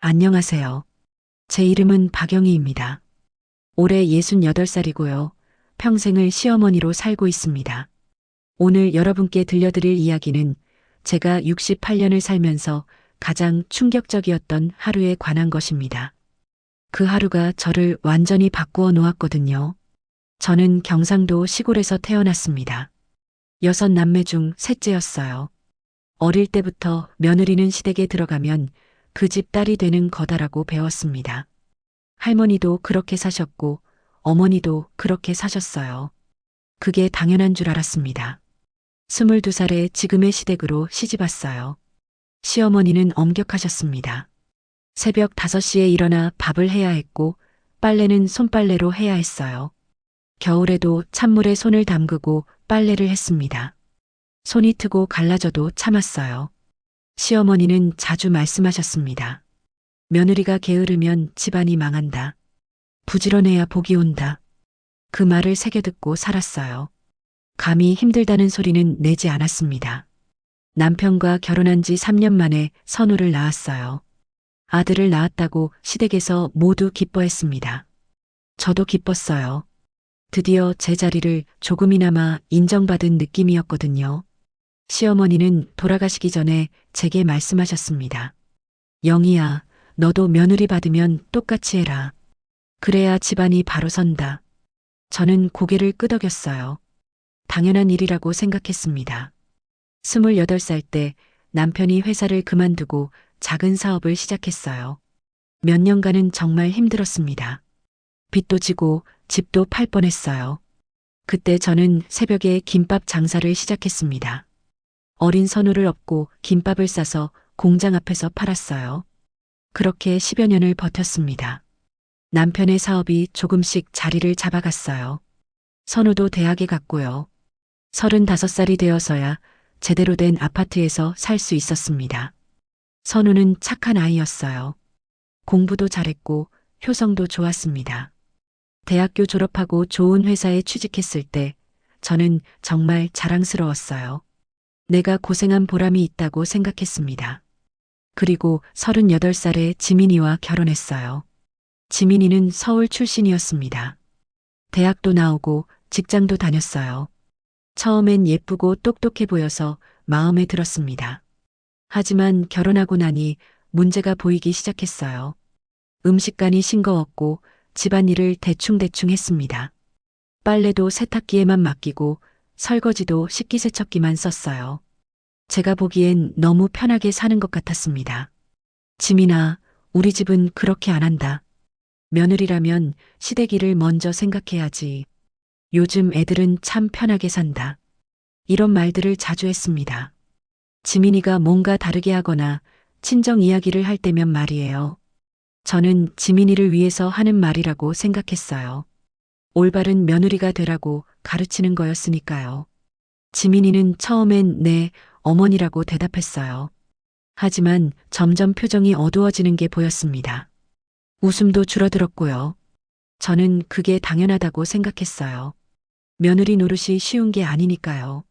안녕하세요. 제 이름은 박영희입니다. 올해 68살이고요. 평생을 시어머니로 살고 있습니다. 오늘 여러분께 들려드릴 이야기는 제가 68년을 살면서 가장 충격적이었던 하루에 관한 것입니다. 그 하루가 저를 완전히 바꾸어 놓았거든요. 저는 경상도 시골에서 태어났습니다. 6남매 중 셋째였어요. 어릴 때부터 며느리는 시댁에 들어가면 그 집 딸이 되는 거다라고 배웠습니다. 할머니도 그렇게 사셨고 어머니도 그렇게 사셨어요. 그게 당연한 줄 알았습니다. 22살에 지금의 시댁으로 시집 왔어요. 시어머니는 엄격하셨습니다. 새벽 5시에 일어나 밥을 해야 했고 빨래는 손빨래로 해야 했어요. 겨울에도 찬물에 손을 담그고 빨래를 했습니다. 손이 트고 갈라져도 참았어요. 시어머니는 자주 말씀하셨습니다. 며느리가 게으르면 집안이 망한다. 부지런해야 복이 온다. 그 말을 새겨듣고 살았어요. 감히 힘들다는 소리는 내지 않았습니다. 남편과 결혼한 지 3년 만에 선우를 낳았어요. 아들을 낳았다고 시댁에서 모두 기뻐했습니다. 저도 기뻤어요. 드디어 제 자리를 조금이나마 인정받은 느낌이었거든요. 시어머니는 돌아가시기 전에 제게 말씀하셨습니다. 영희야, 너도 며느리 받으면 똑같이 해라. 그래야 집안이 바로 선다. 저는 고개를 끄덕였어요. 당연한 일이라고 생각했습니다. 28살 때 남편이 회사를 그만두고 작은 사업을 시작했어요. 몇 년간은 정말 힘들었습니다. 빚도 지고 집도 팔 뻔했어요. 그때 저는 새벽에 김밥 장사를 시작했습니다. 어린 선우를 업고 김밥을 싸서 공장 앞에서 팔았어요. 그렇게 10여 년을 버텼습니다. 남편의 사업이 조금씩 자리를 잡아갔어요. 선우도 대학에 갔고요. 35살이 되어서야 제대로 된 아파트에서 살 수 있었습니다. 선우는 착한 아이였어요. 공부도 잘했고 효성도 좋았습니다. 대학교 졸업하고 좋은 회사에 취직했을 때 저는 정말 자랑스러웠어요. 내가 고생한 보람이 있다고 생각했습니다. 그리고 38살에 지민이와 결혼했어요. 지민이는 서울 출신이었습니다. 대학도 나오고 직장도 다녔어요. 처음엔 예쁘고 똑똑해 보여서 마음에 들었습니다. 하지만 결혼하고 나니 문제가 보이기 시작했어요. 음식간이 싱거웠고 집안일을 대충대충 했습니다. 빨래도 세탁기에만 맡기고 설거지도 식기세척기만 썼어요. 제가 보기엔 너무 편하게 사는 것 같았습니다. 지민아, 우리 집은 그렇게 안 한다. 며느리라면 시댁 일을 먼저 생각해야지. 요즘 애들은 참 편하게 산다. 이런 말들을 자주 했습니다. 지민이가 뭔가 다르게 하거나 친정 이야기를 할 때면 말이에요. 저는 지민이를 위해서 하는 말이라고 생각했어요. 올바른 며느리가 되라고 가르치는 거였으니까요. 지민이는 처음엔 네, 어머니라고 대답했어요. 하지만 점점 표정이 어두워지는 게 보였습니다. 웃음도 줄어들었고요. 저는 그게 당연하다고 생각했어요. 며느리 노릇이 쉬운 게 아니니까요.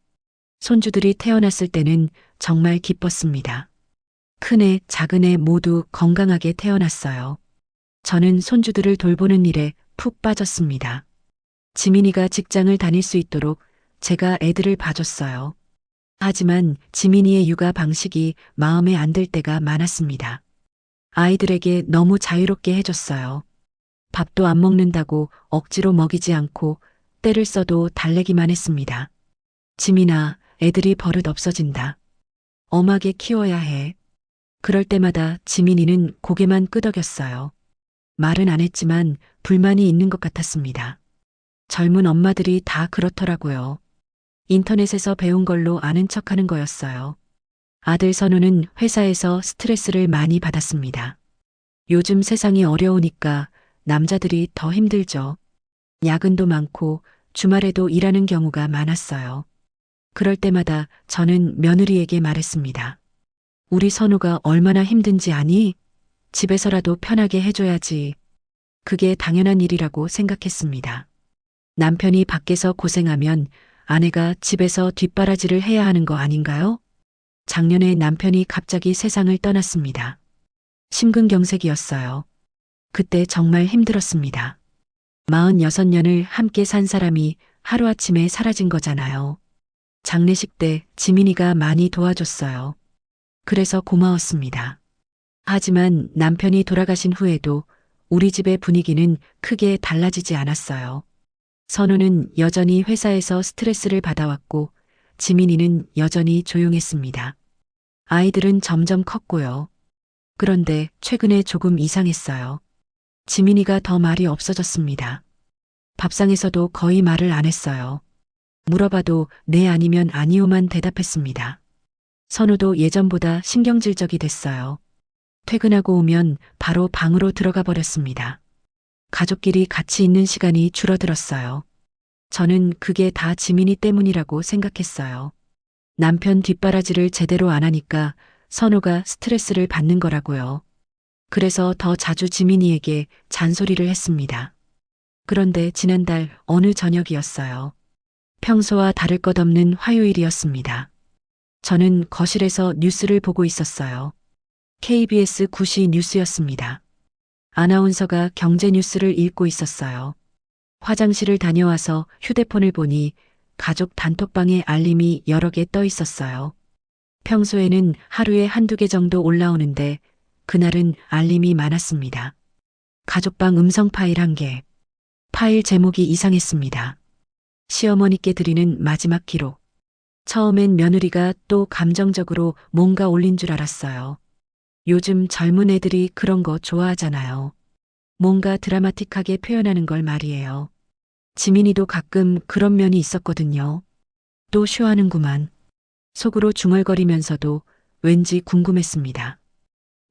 손주들이 태어났을 때는 정말 기뻤습니다. 큰애, 작은애 모두 건강하게 태어났어요. 저는 손주들을 돌보는 일에 푹 빠졌습니다. 지민이가 직장을 다닐 수 있도록 제가 애들을 봐줬어요. 하지만 지민이의 육아 방식이 마음에 안 들 때가 많았습니다. 아이들에게 너무 자유롭게 해줬어요. 밥도 안 먹는다고 억지로 먹이지 않고 때를 써도 달래기만 했습니다. 지민아, 애들이 버릇 없어진다. 엄하게 키워야 해. 그럴 때마다 지민이는 고개만 끄덕였어요. 말은 안 했지만 불만이 있는 것 같았습니다. 젊은 엄마들이 다 그렇더라고요. 인터넷에서 배운 걸로 아는 척하는 거였어요. 아들 선우는 회사에서 스트레스를 많이 받았습니다. 요즘 세상이 어려우니까 남자들이 더 힘들죠. 야근도 많고 주말에도 일하는 경우가 많았어요. 그럴 때마다 저는 며느리에게 말했습니다. 우리 선우가 얼마나 힘든지 아니? 집에서라도 편하게 해줘야지. 그게 당연한 일이라고 생각했습니다. 남편이 밖에서 고생하면 아내가 집에서 뒷바라지를 해야 하는 거 아닌가요? 작년에 남편이 갑자기 세상을 떠났습니다. 심근경색이었어요. 그때 정말 힘들었습니다. 46년을 함께 산 사람이 하루아침에 사라진 거잖아요. 장례식 때 지민이가 많이 도와줬어요. 그래서 고마웠습니다. 하지만 남편이 돌아가신 후에도 우리 집의 분위기는 크게 달라지지 않았어요. 선우는 여전히 회사에서 스트레스를 받아왔고 지민이는 여전히 조용했습니다. 아이들은 점점 컸고요. 그런데 최근에 조금 이상했어요. 지민이가 더 말이 없어졌습니다. 밥상에서도 거의 말을 안 했어요. 물어봐도 네 아니면 아니요만 대답했습니다. 선우도 예전보다 신경질적이 됐어요. 퇴근하고 오면 바로 방으로 들어가 버렸습니다. 가족끼리 같이 있는 시간이 줄어들었어요. 저는 그게 다 지민이 때문이라고 생각했어요. 남편 뒷바라지를 제대로 안 하니까 선우가 스트레스를 받는 거라고요. 그래서 더 자주 지민이에게 잔소리를 했습니다. 그런데 지난달 어느 저녁이었어요. 평소와 다를 것 없는 화요일이었습니다. 저는 거실에서 뉴스를 보고 있었어요. KBS 9시 뉴스였습니다. 아나운서가 경제 뉴스를 읽고 있었어요. 화장실을 다녀와서 휴대폰을 보니 가족 단톡방에 알림이 여러 개 떠 있었어요. 평소에는 하루에 한두 개 정도 올라오는데 그날은 알림이 많았습니다. 가족방 음성 파일 1개. 파일 제목이 이상했습니다. 시어머니께 드리는 마지막 기록. 처음엔 며느리가 또 감정적으로 뭔가 올린 줄 알았어요. 요즘 젊은 애들이 그런 거 좋아하잖아요. 뭔가 드라마틱하게 표현하는 걸 말이에요. 지민이도 가끔 그런 면이 있었거든요. 또 쇼하는구만. 속으로 중얼거리면서도 왠지 궁금했습니다.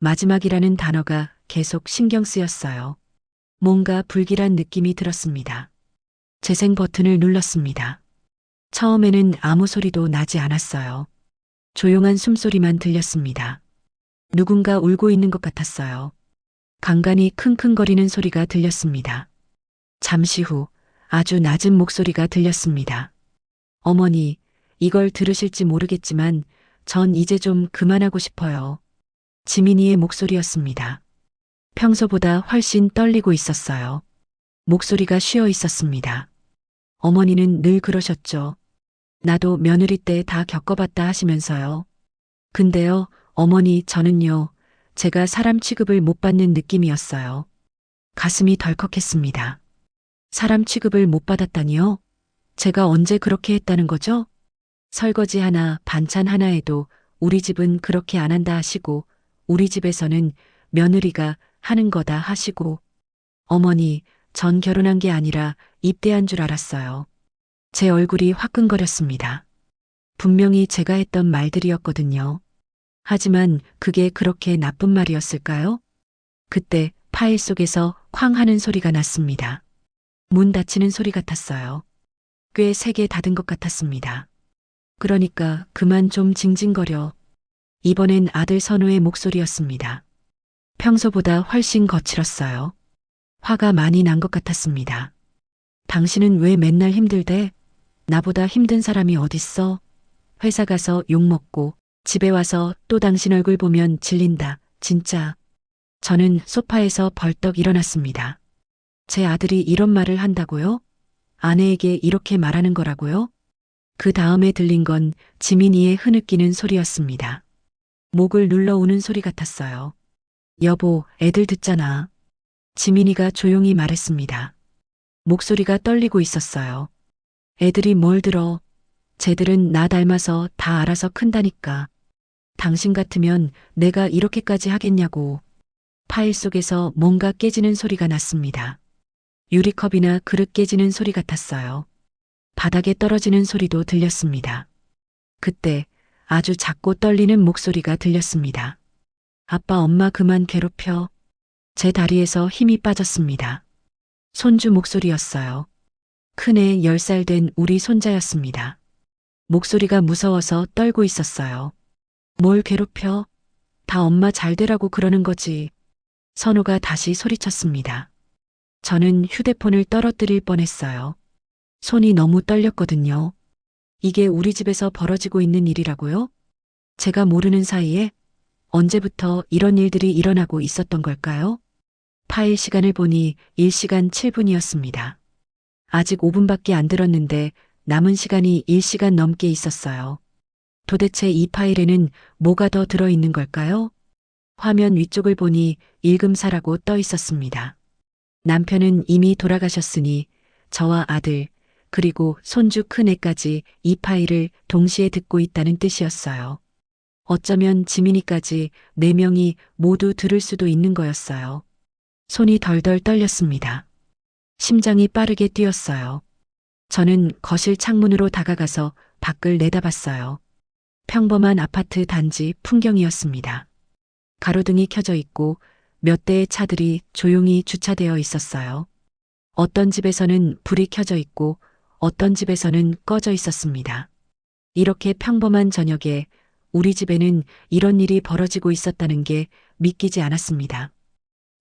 마지막이라는 단어가 계속 신경 쓰였어요. 뭔가 불길한 느낌이 들었습니다. 재생 버튼을 눌렀습니다. 처음에는 아무 소리도 나지 않았어요. 조용한 숨소리만 들렸습니다. 누군가 울고 있는 것 같았어요. 간간이 킁킁거리는 소리가 들렸습니다. 잠시 후 아주 낮은 목소리가 들렸습니다. 어머니, 이걸 들으실지 모르겠지만 전 이제 좀 그만하고 싶어요. 지민이의 목소리였습니다. 평소보다 훨씬 떨리고 있었어요. 목소리가 쉬어 있었습니다. 어머니는 늘 그러셨죠. 나도 며느리 때 다 겪어봤다 하시면서요. 근데요, 어머니, 저는요, 제가 사람 취급을 못 받는 느낌이었어요. 가슴이 덜컥했습니다. 사람 취급을 못 받았다니요? 제가 언제 그렇게 했다는 거죠? 설거지 하나, 반찬 하나에도 우리 집은 그렇게 안 한다 하시고, 우리 집에서는 며느리가 하는 거다 하시고, 어머니, 전 결혼한 게 아니라 입대한 줄 알았어요. 제 얼굴이 화끈거렸습니다. 분명히 제가 했던 말들이었거든요. 하지만 그게 그렇게 나쁜 말이었을까요? 그때 파일 속에서 쾅 하는 소리가 났습니다. 문 닫히는 소리 같았어요. 꽤 세게 닫은 것 같았습니다. 그러니까 그만 좀 징징거려. 이번엔 아들 선우의 목소리였습니다. 평소보다 훨씬 거칠었어요. 화가 많이 난 것 같았습니다. 당신은 왜 맨날 힘들대? 나보다 힘든 사람이 어딨어? 회사 가서 욕먹고 집에 와서 또 당신 얼굴 보면 질린다. 진짜. 저는 소파에서 벌떡 일어났습니다. 제 아들이 이런 말을 한다고요? 아내에게 이렇게 말하는 거라고요? 그 다음에 들린 건 지민이의 흐느끼는 소리였습니다. 목을 눌러 우는 소리 같았어요. 여보, 애들 듣잖아. 지민이가 조용히 말했습니다. 목소리가 떨리고 있었어요. 애들이 뭘 들어? 쟤들은 나 닮아서 다 알아서 큰다니까. 당신 같으면 내가 이렇게까지 하겠냐고. 파일 속에서 뭔가 깨지는 소리가 났습니다. 유리컵이나 그릇 깨지는 소리 같았어요. 바닥에 떨어지는 소리도 들렸습니다. 그때 아주 작고 떨리는 목소리가 들렸습니다. 아빠, 엄마 그만 괴롭혀. 제 다리에서 힘이 빠졌습니다. 손주 목소리였어요. 큰애 10살 된 우리 손자였습니다. 목소리가 무서워서 떨고 있었어요. 뭘 괴롭혀? 다 엄마 잘 되라고 그러는 거지. 선우가 다시 소리쳤습니다. 저는 휴대폰을 떨어뜨릴 뻔했어요. 손이 너무 떨렸거든요. 이게 우리 집에서 벌어지고 있는 일이라고요? 제가 모르는 사이에? 언제부터 이런 일들이 일어나고 있었던 걸까요? 파일 시간을 보니 1시간 7분이었습니다. 아직 5분밖에 안 들었는데 남은 시간이 1시간 넘게 있었어요. 도대체 이 파일에는 뭐가 더 들어있는 걸까요? 화면 위쪽을 보니 읽음사라고 떠 있었습니다. 남편은 이미 돌아가셨으니 저와 아들, 그리고 손주 큰애까지 이 파일을 동시에 듣고 있다는 뜻이었어요. 어쩌면 지민이까지 4명이 모두 들을 수도 있는 거였어요. 손이 덜덜 떨렸습니다. 심장이 빠르게 뛰었어요. 저는 거실 창문으로 다가가서 밖을 내다봤어요. 평범한 아파트 단지 풍경이었습니다. 가로등이 켜져 있고 몇 대의 차들이 조용히 주차되어 있었어요. 어떤 집에서는 불이 켜져 있고 어떤 집에서는 꺼져 있었습니다. 이렇게 평범한 저녁에 우리 집에는 이런 일이 벌어지고 있었다는 게 믿기지 않았습니다.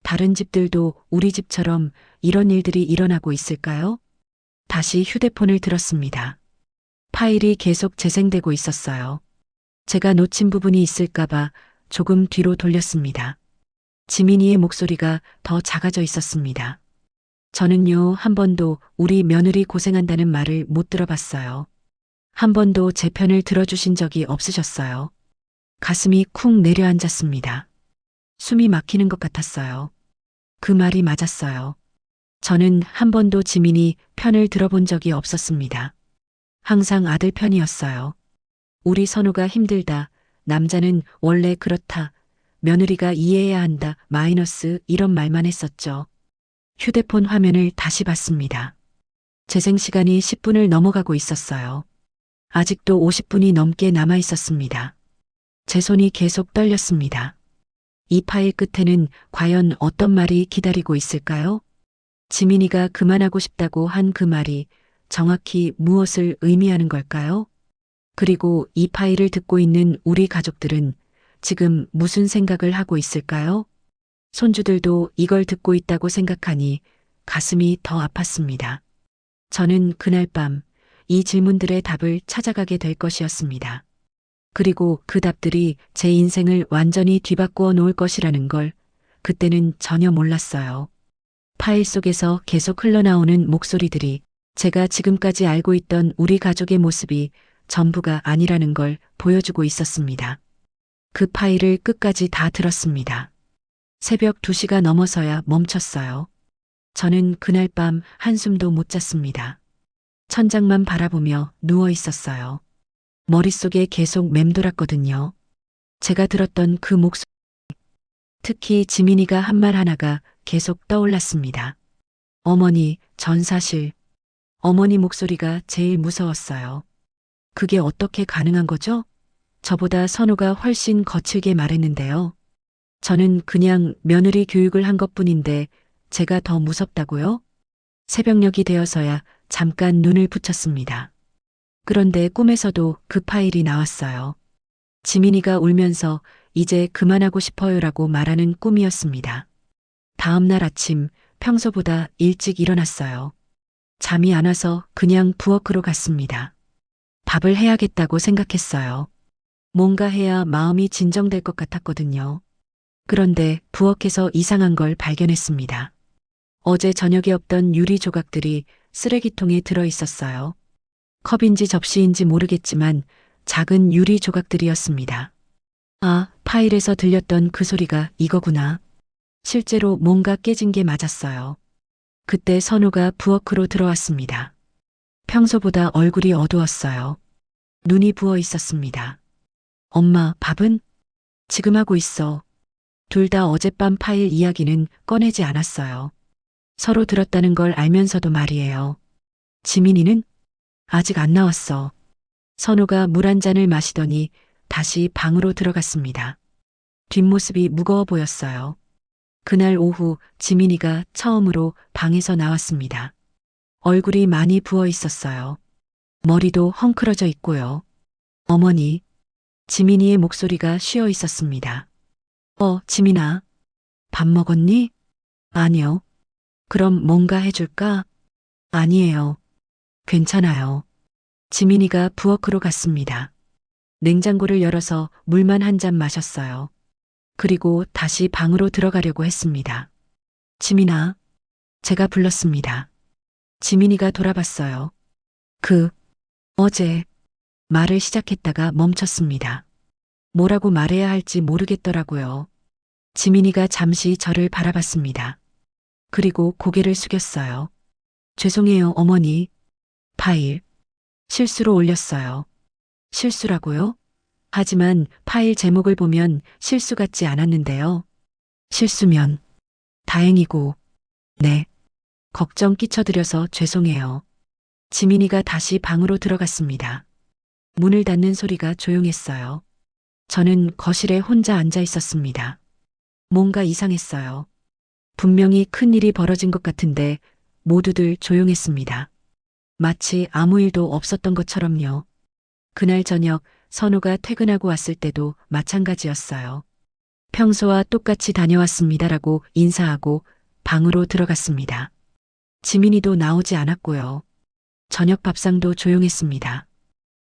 다른 집들도 우리 집처럼 이런 일들이 일어나고 있을까요? 다시 휴대폰을 들었습니다. 파일이 계속 재생되고 있었어요. 제가 놓친 부분이 있을까봐 조금 뒤로 돌렸습니다. 지민이의 목소리가 더 작아져 있었습니다. 저는요, 한 번도 우리 며느리 고생한다는 말을 못 들어봤어요. 한 번도 제 편을 들어주신 적이 없으셨어요. 가슴이 쿵 내려앉았습니다. 숨이 막히는 것 같았어요. 그 말이 맞았어요. 저는 한 번도 지민이 편을 들어본 적이 없었습니다. 항상 아들 편이었어요. 우리 선우가 힘들다. 남자는 원래 그렇다. 며느리가 이해해야 한다. 마이너스 이런 말만 했었죠. 휴대폰 화면을 다시 봤습니다. 재생 시간이 10분을 넘어가고 있었어요. 아직도 50분이 넘게 남아 있었습니다. 제 손이 계속 떨렸습니다. 이 파일 끝에는 과연 어떤 말이 기다리고 있을까요? 지민이가 그만하고 싶다고 한 그 말이 정확히 무엇을 의미하는 걸까요? 그리고 이 파일을 듣고 있는 우리 가족들은 지금 무슨 생각을 하고 있을까요? 손주들도 이걸 듣고 있다고 생각하니 가슴이 더 아팠습니다. 저는 그날 밤 이 질문들의 답을 찾아가게 될 것이었습니다. 그리고 그 답들이 제 인생을 완전히 뒤바꾸어 놓을 것이라는 걸 그때는 전혀 몰랐어요. 파일 속에서 계속 흘러나오는 목소리들이 제가 지금까지 알고 있던 우리 가족의 모습이 전부가 아니라는 걸 보여주고 있었습니다. 그 파일을 끝까지 다 들었습니다. 새벽 2시가 넘어서야 멈췄어요. 저는 그날 밤 한숨도 못 잤습니다. 천장만 바라보며 누워 있었어요. 머릿속에 계속 맴돌았거든요. 제가 들었던 그 목소리, 특히 지민이가 한 말 하나가 계속 떠올랐습니다. 어머니, 전 사실 어머니 목소리가 제일 무서웠어요. 그게 어떻게 가능한 거죠? 저보다 선우가 훨씬 거칠게 말했는데요. 저는 그냥 며느리 교육을 한 것뿐인데 제가 더 무섭다고요? 새벽녘이 되어서야 잠깐 눈을 붙였습니다. 그런데 꿈에서도 그 파일이 나왔어요. 지민이가 울면서 이제 그만하고 싶어요라고 말하는 꿈이었습니다. 다음 날 아침 평소보다 일찍 일어났어요. 잠이 안 와서 그냥 부엌으로 갔습니다. 밥을 해야겠다고 생각했어요. 뭔가 해야 마음이 진정될 것 같았거든요. 그런데 부엌에서 이상한 걸 발견했습니다. 어제 저녁에 없던 유리 조각들이 쓰레기통에 들어 있었어요. 컵인지 접시인지 모르겠지만 작은 유리 조각들이었습니다. 아, 파일에서 들렸던 그 소리가 이거구나. 실제로 뭔가 깨진 게 맞았어요. 그때 선우가 부엌으로 들어왔습니다. 평소보다 얼굴이 어두웠어요. 눈이 부어 있었습니다. 엄마, 밥은? 지금 하고 있어. 둘 다 어젯밤 파일 이야기는 꺼내지 않았어요. 서로 들었다는 걸 알면서도 말이에요. 지민이는? 아직 안 나왔어. 선우가 물 한 잔을 마시더니 다시 방으로 들어갔습니다. 뒷모습이 무거워 보였어요. 그날 오후 지민이가 처음으로 방에서 나왔습니다. 얼굴이 많이 부어 있었어요. 머리도 헝클어져 있고요. 어머니, 지민이의 목소리가 쉬어 있었습니다. 지민아, 밥 먹었니? 아니요. 그럼 뭔가 해줄까? 아니에요. 괜찮아요. 지민이가 부엌으로 갔습니다. 냉장고를 열어서 물만 한 잔 마셨어요. 그리고 다시 방으로 들어가려고 했습니다. 지민아, 제가 불렀습니다. 지민이가 돌아봤어요. 어제 말을 시작했다가 멈췄습니다. 뭐라고 말해야 할지 모르겠더라고요. 지민이가 잠시 저를 바라봤습니다. 그리고 고개를 숙였어요. 죄송해요, 어머니. 파일. 실수로 올렸어요. 실수라고요? 하지만 파일 제목을 보면 실수 같지 않았는데요. 실수면 다행이고, 네. 걱정 끼쳐드려서 죄송해요. 지민이가 다시 방으로 들어갔습니다. 문을 닫는 소리가 조용했어요. 저는 거실에 혼자 앉아 있었습니다. 뭔가 이상했어요. 분명히 큰일이 벌어진 것 같은데 모두들 조용했습니다. 마치 아무 일도 없었던 것처럼요. 그날 저녁 선우가 퇴근하고 왔을 때도 마찬가지였어요. 평소와 똑같이 다녀왔습니다라고 인사하고 방으로 들어갔습니다. 지민이도 나오지 않았고요. 저녁 밥상도 조용했습니다.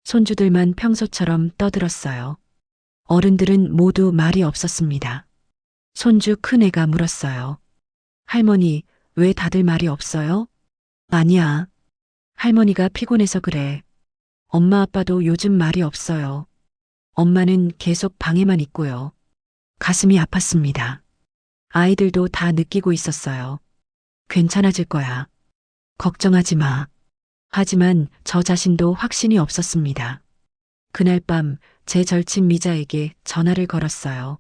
손주들만 평소처럼 떠들었어요. 어른들은 모두 말이 없었습니다. 손주 큰애가 물었어요. 할머니, 왜 다들 말이 없어요? 아니야. 할머니가 피곤해서 그래. 엄마 아빠도 요즘 말이 없어요. 엄마는 계속 방에만 있고요. 가슴이 아팠습니다. 아이들도 다 느끼고 있었어요. 괜찮아질 거야. 걱정하지 마. 하지만 저 자신도 확신이 없었습니다. 그날 밤 제 절친 미자에게 전화를 걸었어요.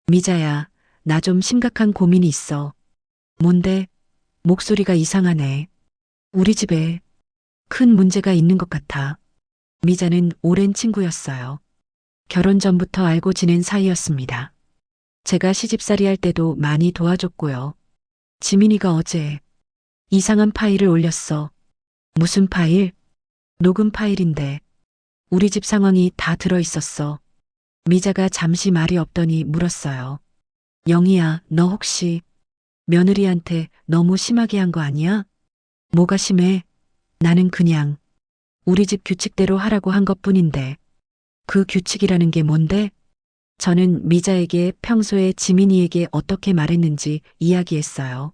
미자야, 나 좀 심각한 고민이 있어. 뭔데? 목소리가 이상하네. 우리 집에 큰 문제가 있는 것 같아. 미자는 오랜 친구였어요. 결혼 전부터 알고 지낸 사이였습니다. 제가 시집살이 할 때도 많이 도와줬고요. 지민이가 어제 이상한 파일을 올렸어. 무슨 파일? 녹음 파일인데 우리 집 상황이 다 들어 있었어. 미자가 잠시 말이 없더니 물었어요. 영희야, 너 혹시 며느리한테 너무 심하게 한 거 아니야? 뭐가 심해? 나는 그냥 우리 집 규칙대로 하라고 한 것뿐인데. 그 규칙이라는 게 뭔데? 저는 미자에게 평소에 지민이에게 어떻게 말했는지 이야기했어요.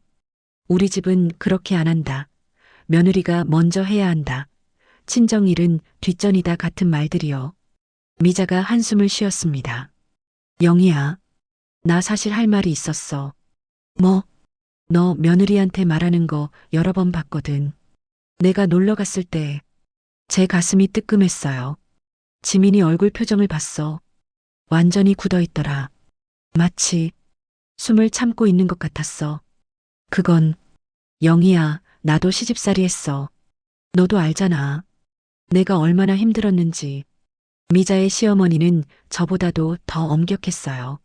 우리 집은 그렇게 안 한다. 며느리가 먼저 해야 한다. 친정일은 뒷전이다 같은 말들이요. 미자가 한숨을 쉬었습니다. 영희야, 나 사실 할 말이 있었어. 뭐? 너 며느리한테 말하는 거 여러 번 봤거든. 내가 놀러 갔을 때 제 가슴이 뜨끔했어요. 지민이 얼굴 표정을 봤어. 완전히 굳어 있더라. 마치 숨을 참고 있는 것 같았어. 그건 영희야, 나도 시집살이 했어. 너도 알잖아. 내가 얼마나 힘들었는지. 미자의 시어머니는 저보다도 더 엄격했어요.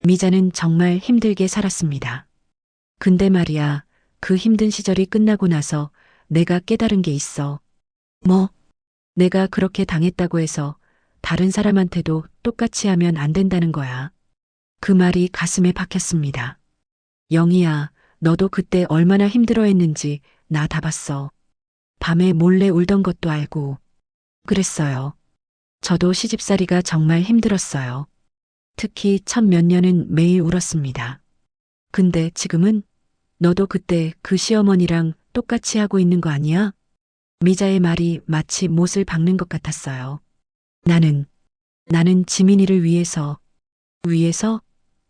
미자는 정말 힘들게 살았습니다. 근데 말이야, 그 힘든 시절이 끝나고 나서 내가 깨달은 게 있어. 뭐? 내가 그렇게 당했다고 해서 다른 사람한테도 똑같이 하면 안 된다는 거야. 그 말이 가슴에 박혔습니다. 영희야, 너도 그때 얼마나 힘들어했는지 나 다 봤어. 밤에 몰래 울던 것도 알고. 그랬어요. 저도 시집살이가 정말 힘들었어요. 특히 첫 몇 년은 매일 울었습니다. 근데 지금은 너도 그때 그 시어머니랑 똑같이 하고 있는 거 아니야? 미자의 말이 마치 못을 박는 것 같았어요. 나는 지민이를 위해서?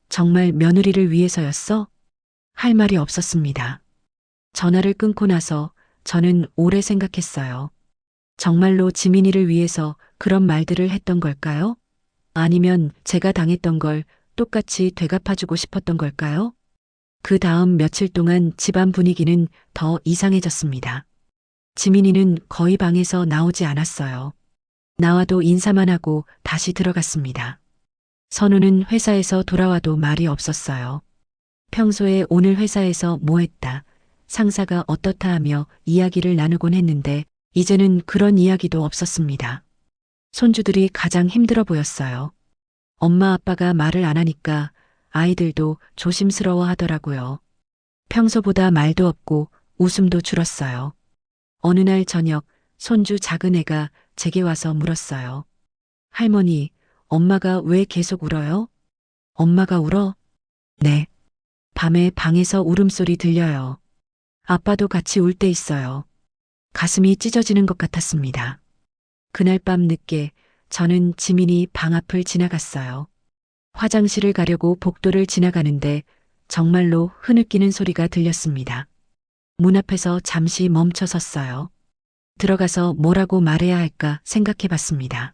정말 며느리를 위해서였어? 할 말이 없었습니다. 전화를 끊고 나서 저는 오래 생각했어요. 정말로 지민이를 위해서 그런 말들을 했던 걸까요? 아니면 제가 당했던 걸 똑같이 되갚아주고 싶었던 걸까요? 그 다음 며칠 동안 집안 분위기는 더 이상해졌습니다. 지민이는 거의 방에서 나오지 않았어요. 나와도 인사만 하고 다시 들어갔습니다. 선우는 회사에서 돌아와도 말이 없었어요. 평소에 오늘 회사에서 뭐 했다, 상사가 어떻다 하며 이야기를 나누곤 했는데 이제는 그런 이야기도 없었습니다. 손주들이 가장 힘들어 보였어요. 엄마 아빠가 말을 안 하니까 아이들도 조심스러워 하더라고요. 평소보다 말도 없고 웃음도 줄었어요. 어느 날 저녁 손주 작은 애가 제게 와서 물었어요. 할머니, 엄마가 왜 계속 울어요? 엄마가 울어? 네. 밤에 방에서 울음소리 들려요. 아빠도 같이 울 때 있어요. 가슴이 찢어지는 것 같았습니다. 그날 밤 늦게 저는 지민이 방 앞을 지나갔어요. 화장실을 가려고 복도를 지나가는데 정말로 흐느끼는 소리가 들렸습니다. 문 앞에서 잠시 멈춰 섰어요. 들어가서 뭐라고 말해야 할까 생각해 봤습니다.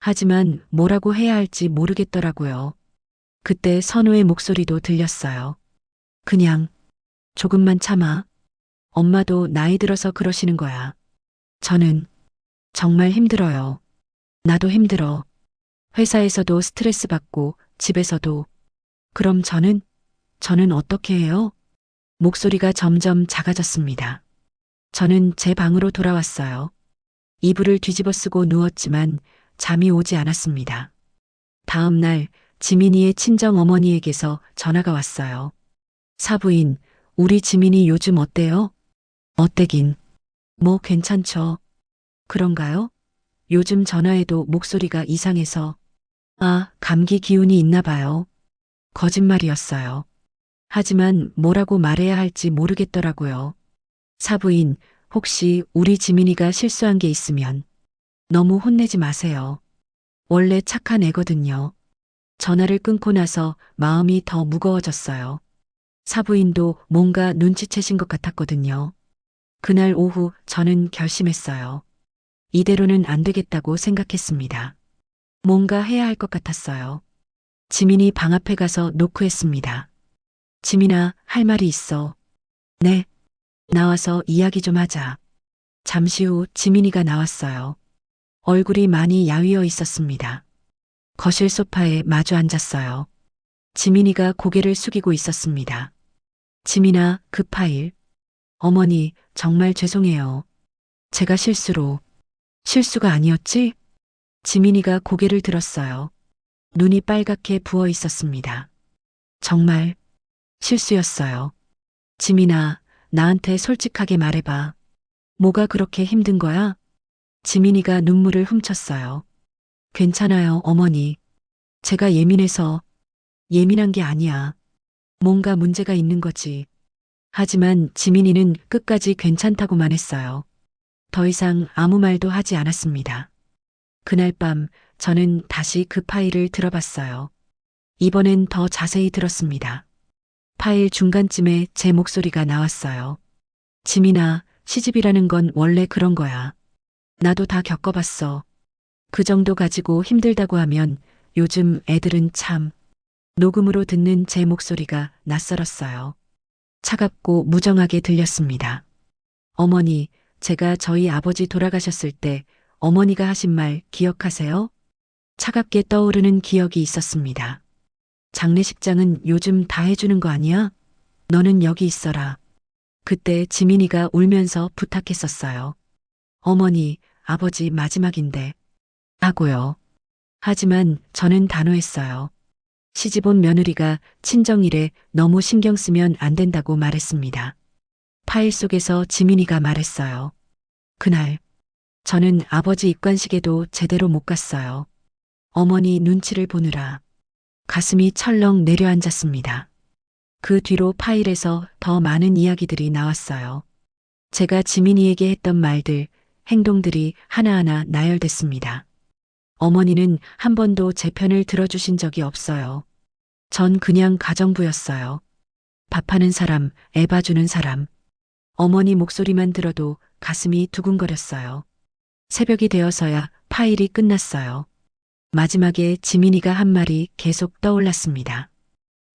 하지만 뭐라고 해야 할지 모르겠더라고요. 그때 선우의 목소리도 들렸어요. 그냥 조금만 참아. 엄마도 나이 들어서 그러시는 거야. 저는 정말 힘들어요. 나도 힘들어. 회사에서도 스트레스 받고 집에서도. 그럼 저는 어떻게 해요? 목소리가 점점 작아졌습니다. 저는 제 방으로 돌아왔어요. 이불을 뒤집어 쓰고 누웠지만 잠이 오지 않았습니다. 다음 날 지민이의 친정 어머니에게서 전화가 왔어요. 사부인, 우리 지민이 요즘 어때요? 어때긴. 뭐 괜찮죠. 그런가요? 요즘 전화해도 목소리가 이상해서. 아, 감기 기운이 있나 봐요. 거짓말이었어요. 하지만 뭐라고 말해야 할지 모르겠더라고요. 사부인, 혹시 우리 지민이가 실수한 게 있으면 너무 혼내지 마세요. 원래 착한 애거든요. 전화를 끊고 나서 마음이 더 무거워졌어요. 사부인도 뭔가 눈치채신 것 같았거든요. 그날 오후 저는 결심했어요. 이대로는 안 되겠다고 생각했습니다. 뭔가 해야 할 것 같았어요. 지민이 방 앞에 가서 노크했습니다. 지민아, 할 말이 있어. 네. 나와서 이야기 좀 하자. 잠시 후 지민이가 나왔어요. 얼굴이 많이 야위어 있었습니다. 거실 소파에 마주 앉았어요. 지민이가 고개를 숙이고 있었습니다. 지민아, 그 파일. 어머니, 정말 죄송해요. 제가 실수가 아니었지? 지민이가 고개를 들었어요. 눈이 빨갛게 부어 있었습니다. 정말 실수였어요. 지민아, 나한테 솔직하게 말해봐. 뭐가 그렇게 힘든 거야? 지민이가 눈물을 훔쳤어요. 괜찮아요, 어머니. 제가 예민한 게 아니야. 뭔가 문제가 있는 거지. 하지만 지민이는 끝까지 괜찮다고만 했어요. 더 이상 아무 말도 하지 않았습니다. 그날 밤 저는 다시 그 파일을 들어봤어요. 이번엔 더 자세히 들었습니다. 파일 중간쯤에 제 목소리가 나왔어요. 지민아, 시집이라는 건 원래 그런 거야. 나도 다 겪어봤어. 그 정도 가지고 힘들다고 하면 요즘 애들은 참. 녹음으로 듣는 제 목소리가 낯설었어요. 차갑고 무정하게 들렸습니다. 어머니, 제가 저희 아버지 돌아가셨을 때 어머니가 하신 말 기억하세요? 차갑게 떠오르는 기억이 있었습니다. 장례식장은 요즘 다 해주는 거 아니야? 너는 여기 있어라. 그때 지민이가 울면서 부탁했었어요. 어머니, 아버지 마지막인데. 하고요. 하지만 저는 단호했어요. 시집온 며느리가 친정일에 너무 신경 쓰면 안 된다고 말했습니다. 파일 속에서 지민이가 말했어요. 그날 저는 아버지 입관식에도 제대로 못 갔어요. 어머니 눈치를 보느라 가슴이 철렁 내려앉았습니다. 그 뒤로 파일에서 더 많은 이야기들이 나왔어요. 제가 지민이에게 했던 말들, 행동들이 하나하나 나열됐습니다. 어머니는 한 번도 제 편을 들어주신 적이 없어요. 전 그냥 가정부였어요. 밥하는 사람, 애 봐주는 사람. 어머니 목소리만 들어도 가슴이 두근거렸어요. 새벽이 되어서야 파일이 끝났어요. 마지막에 지민이가 한 말이 계속 떠올랐습니다.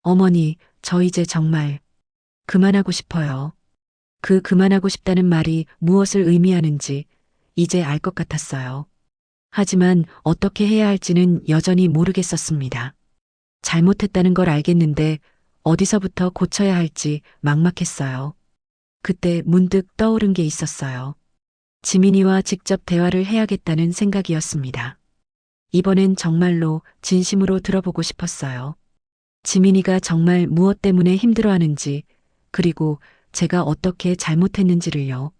어머니, 저 이제 정말 그만하고 싶어요. 그 그만하고 싶다는 말이 무엇을 의미하는지 이제 알 것 같았어요. 하지만 어떻게 해야 할지는 여전히 모르겠었습니다. 잘못했다는 걸 알겠는데 어디서부터 고쳐야 할지 막막했어요. 그때 문득 떠오른 게 있었어요. 지민이와 직접 대화를 해야겠다는 생각이었습니다. 이번엔 정말로 진심으로 들어보고 싶었어요. 지민이가 정말 무엇 때문에 힘들어하는지, 그리고 제가 어떻게 잘못했는지를요.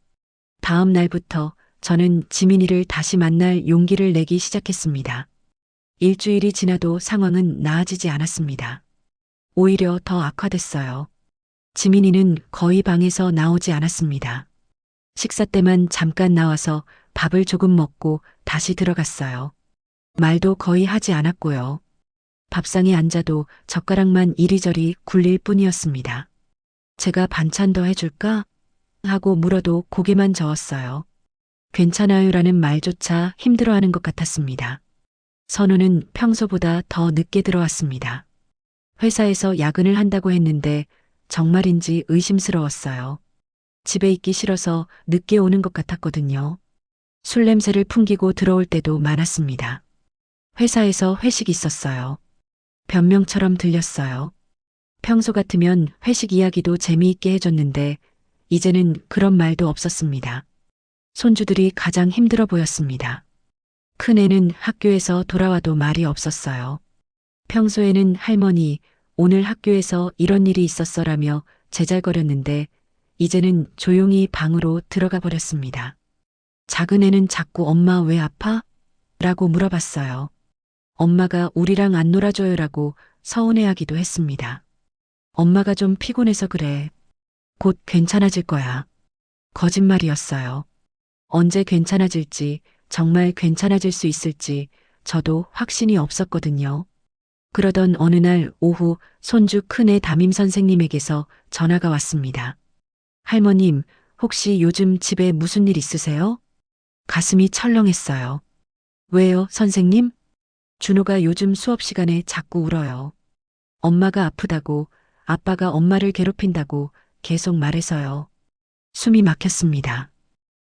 다음 날부터 저는 지민이를 다시 만날 용기를 내기 시작했습니다. 일주일이 지나도 상황은 나아지지 않았습니다. 오히려 더 악화됐어요. 지민이는 거의 방에서 나오지 않았습니다. 식사 때만 잠깐 나와서 밥을 조금 먹고 다시 들어갔어요. 말도 거의 하지 않았고요. 밥상에 앉아도 젓가락만 이리저리 굴릴 뿐이었습니다. 제가 반찬 더 해줄까? 하고 물어도 고개만 저었어요. 괜찮아요라는 말조차 힘들어하는 것 같았습니다. 선우는 평소보다 더 늦게 들어왔습니다. 회사에서 야근을 한다고 했는데 정말인지 의심스러웠어요. 집에 있기 싫어서 늦게 오는 것 같았거든요. 술 냄새를 풍기고 들어올 때도 많았습니다. 회사에서 회식이 있었어요. 변명처럼 들렸어요. 평소 같으면 회식 이야기도 재미있게 해줬는데 이제는 그런 말도 없었습니다. 손주들이 가장 힘들어 보였습니다. 큰애는 학교에서 돌아와도 말이 없었어요. 평소에는 할머니, 오늘 학교에서 이런 일이 있었어라며 제잘거렸는데 이제는 조용히 방으로 들어가 버렸습니다. 작은 애는 자꾸 엄마 왜 아파? 라고 물어봤어요. 엄마가 우리랑 안 놀아줘요라고 서운해하기도 했습니다. 엄마가 좀 피곤해서 그래. 곧 괜찮아질 거야. 거짓말이었어요. 언제 괜찮아질지, 정말 괜찮아질 수 있을지 저도 확신이 없었거든요. 그러던 어느 날 오후 손주 큰애 담임 선생님에게서 전화가 왔습니다. 할머님, 혹시 요즘 집에 무슨 일 있으세요? 가슴이 철렁했어요. 왜요, 선생님? 준호가 요즘 수업 시간에 자꾸 울어요. 엄마가 아프다고, 아빠가 엄마를 괴롭힌다고 계속 말해서요. 숨이 막혔습니다.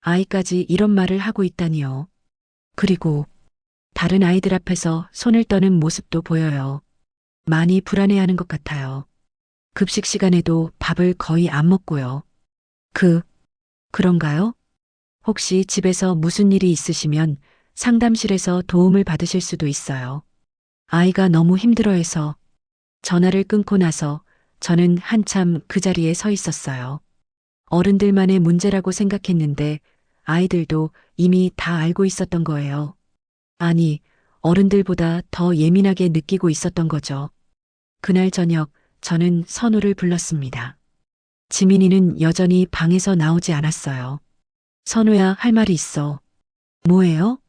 아이까지 이런 말을 하고 있다니요. 그리고 다른 아이들 앞에서 손을 떠는 모습도 보여요. 많이 불안해하는 것 같아요. 급식 시간에도 밥을 거의 안 먹고요. 그런가요? 혹시 집에서 무슨 일이 있으시면 상담실에서 도움을 받으실 수도 있어요. 아이가 너무 힘들어해서 전화를 끊고 나서 저는 한참 그 자리에 서 있었어요. 어른들만의 문제라고 생각했는데 아이들도 이미 다 알고 있었던 거예요. 아니, 어른들보다 더 예민하게 느끼고 있었던 거죠. 그날 저녁 저는 선우를 불렀습니다. 지민이는 여전히 방에서 나오지 않았어요. 선우야, 할 말이 있어. 뭐예요?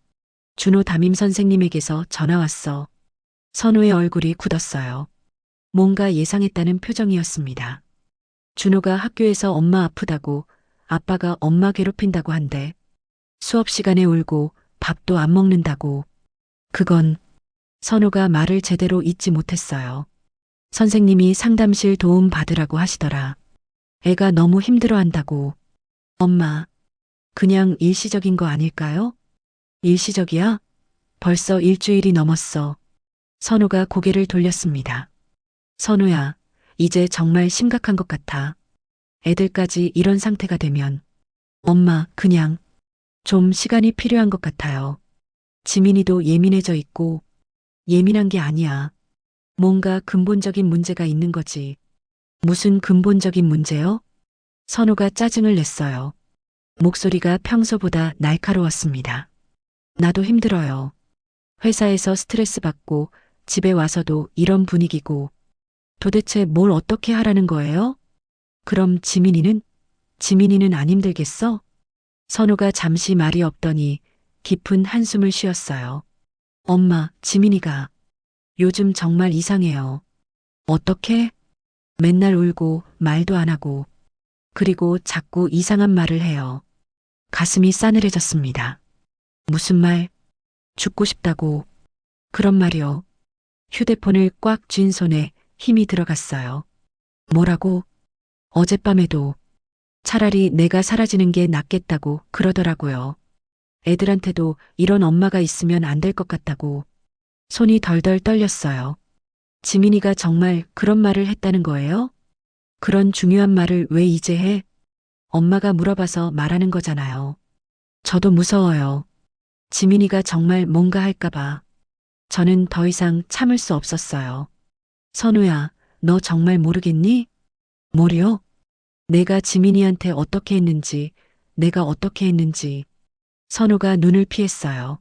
준호 담임 선생님에게서 전화 왔어. 선우의 얼굴이 굳었어요. 뭔가 예상했다는 표정이었습니다. 준호가 학교에서 엄마 아프다고, 아빠가 엄마 괴롭힌다고 한대. 수업 시간에 울고 밥도 안 먹는다고. 그건 선우가 말을 제대로 잇지 못했어요. 선생님이 상담실 도움 받으라고 하시더라. 애가 너무 힘들어한다고. 엄마, 그냥 일시적인 거 아닐까요? 일시적이야? 벌써 일주일이 넘었어. 선우가 고개를 돌렸습니다. 선우야, 이제 정말 심각한 것 같아. 애들까지 이런 상태가 되면. 엄마, 그냥 좀 시간이 필요한 것 같아요. 지민이도 예민해져 있고 예민한 게 아니야. 뭔가 근본적인 문제가 있는 거지. 무슨 근본적인 문제요? 선우가 짜증을 냈어요. 목소리가 평소보다 날카로웠습니다. 나도 힘들어요. 회사에서 스트레스 받고 집에 와서도 이런 분위기고 도대체 뭘 어떻게 하라는 거예요? 그럼 지민이는 안 힘들겠어? 선우가 잠시 말이 없더니 깊은 한숨을 쉬었어요. 엄마, 지민이가 요즘 정말 이상해요. 어떻게? 맨날 울고 말도 안 하고 그리고 자꾸 이상한 말을 해요. 가슴이 싸늘해졌습니다. 무슨 말? 죽고 싶다고. 그런 말이요. 휴대폰을 꽉 쥔 손에 힘이 들어갔어요. 뭐라고? 어젯밤에도 차라리 내가 사라지는 게 낫겠다고 그러더라고요. 애들한테도 이런 엄마가 있으면 안 될 것 같다고. 손이 덜덜 떨렸어요. 지민이가 정말 그런 말을 했다는 거예요? 그런 중요한 말을 왜 이제 해? 엄마가 물어봐서 말하는 거잖아요. 저도 무서워요. 지민이가 정말 뭔가 할까봐. 저는 더 이상 참을 수 없었어요. 선우야, 너 정말 모르겠니? 뭐요? 내가 지민이한테 어떻게 했는지, 내가 어떻게 했는지. 선우가 눈을 피했어요.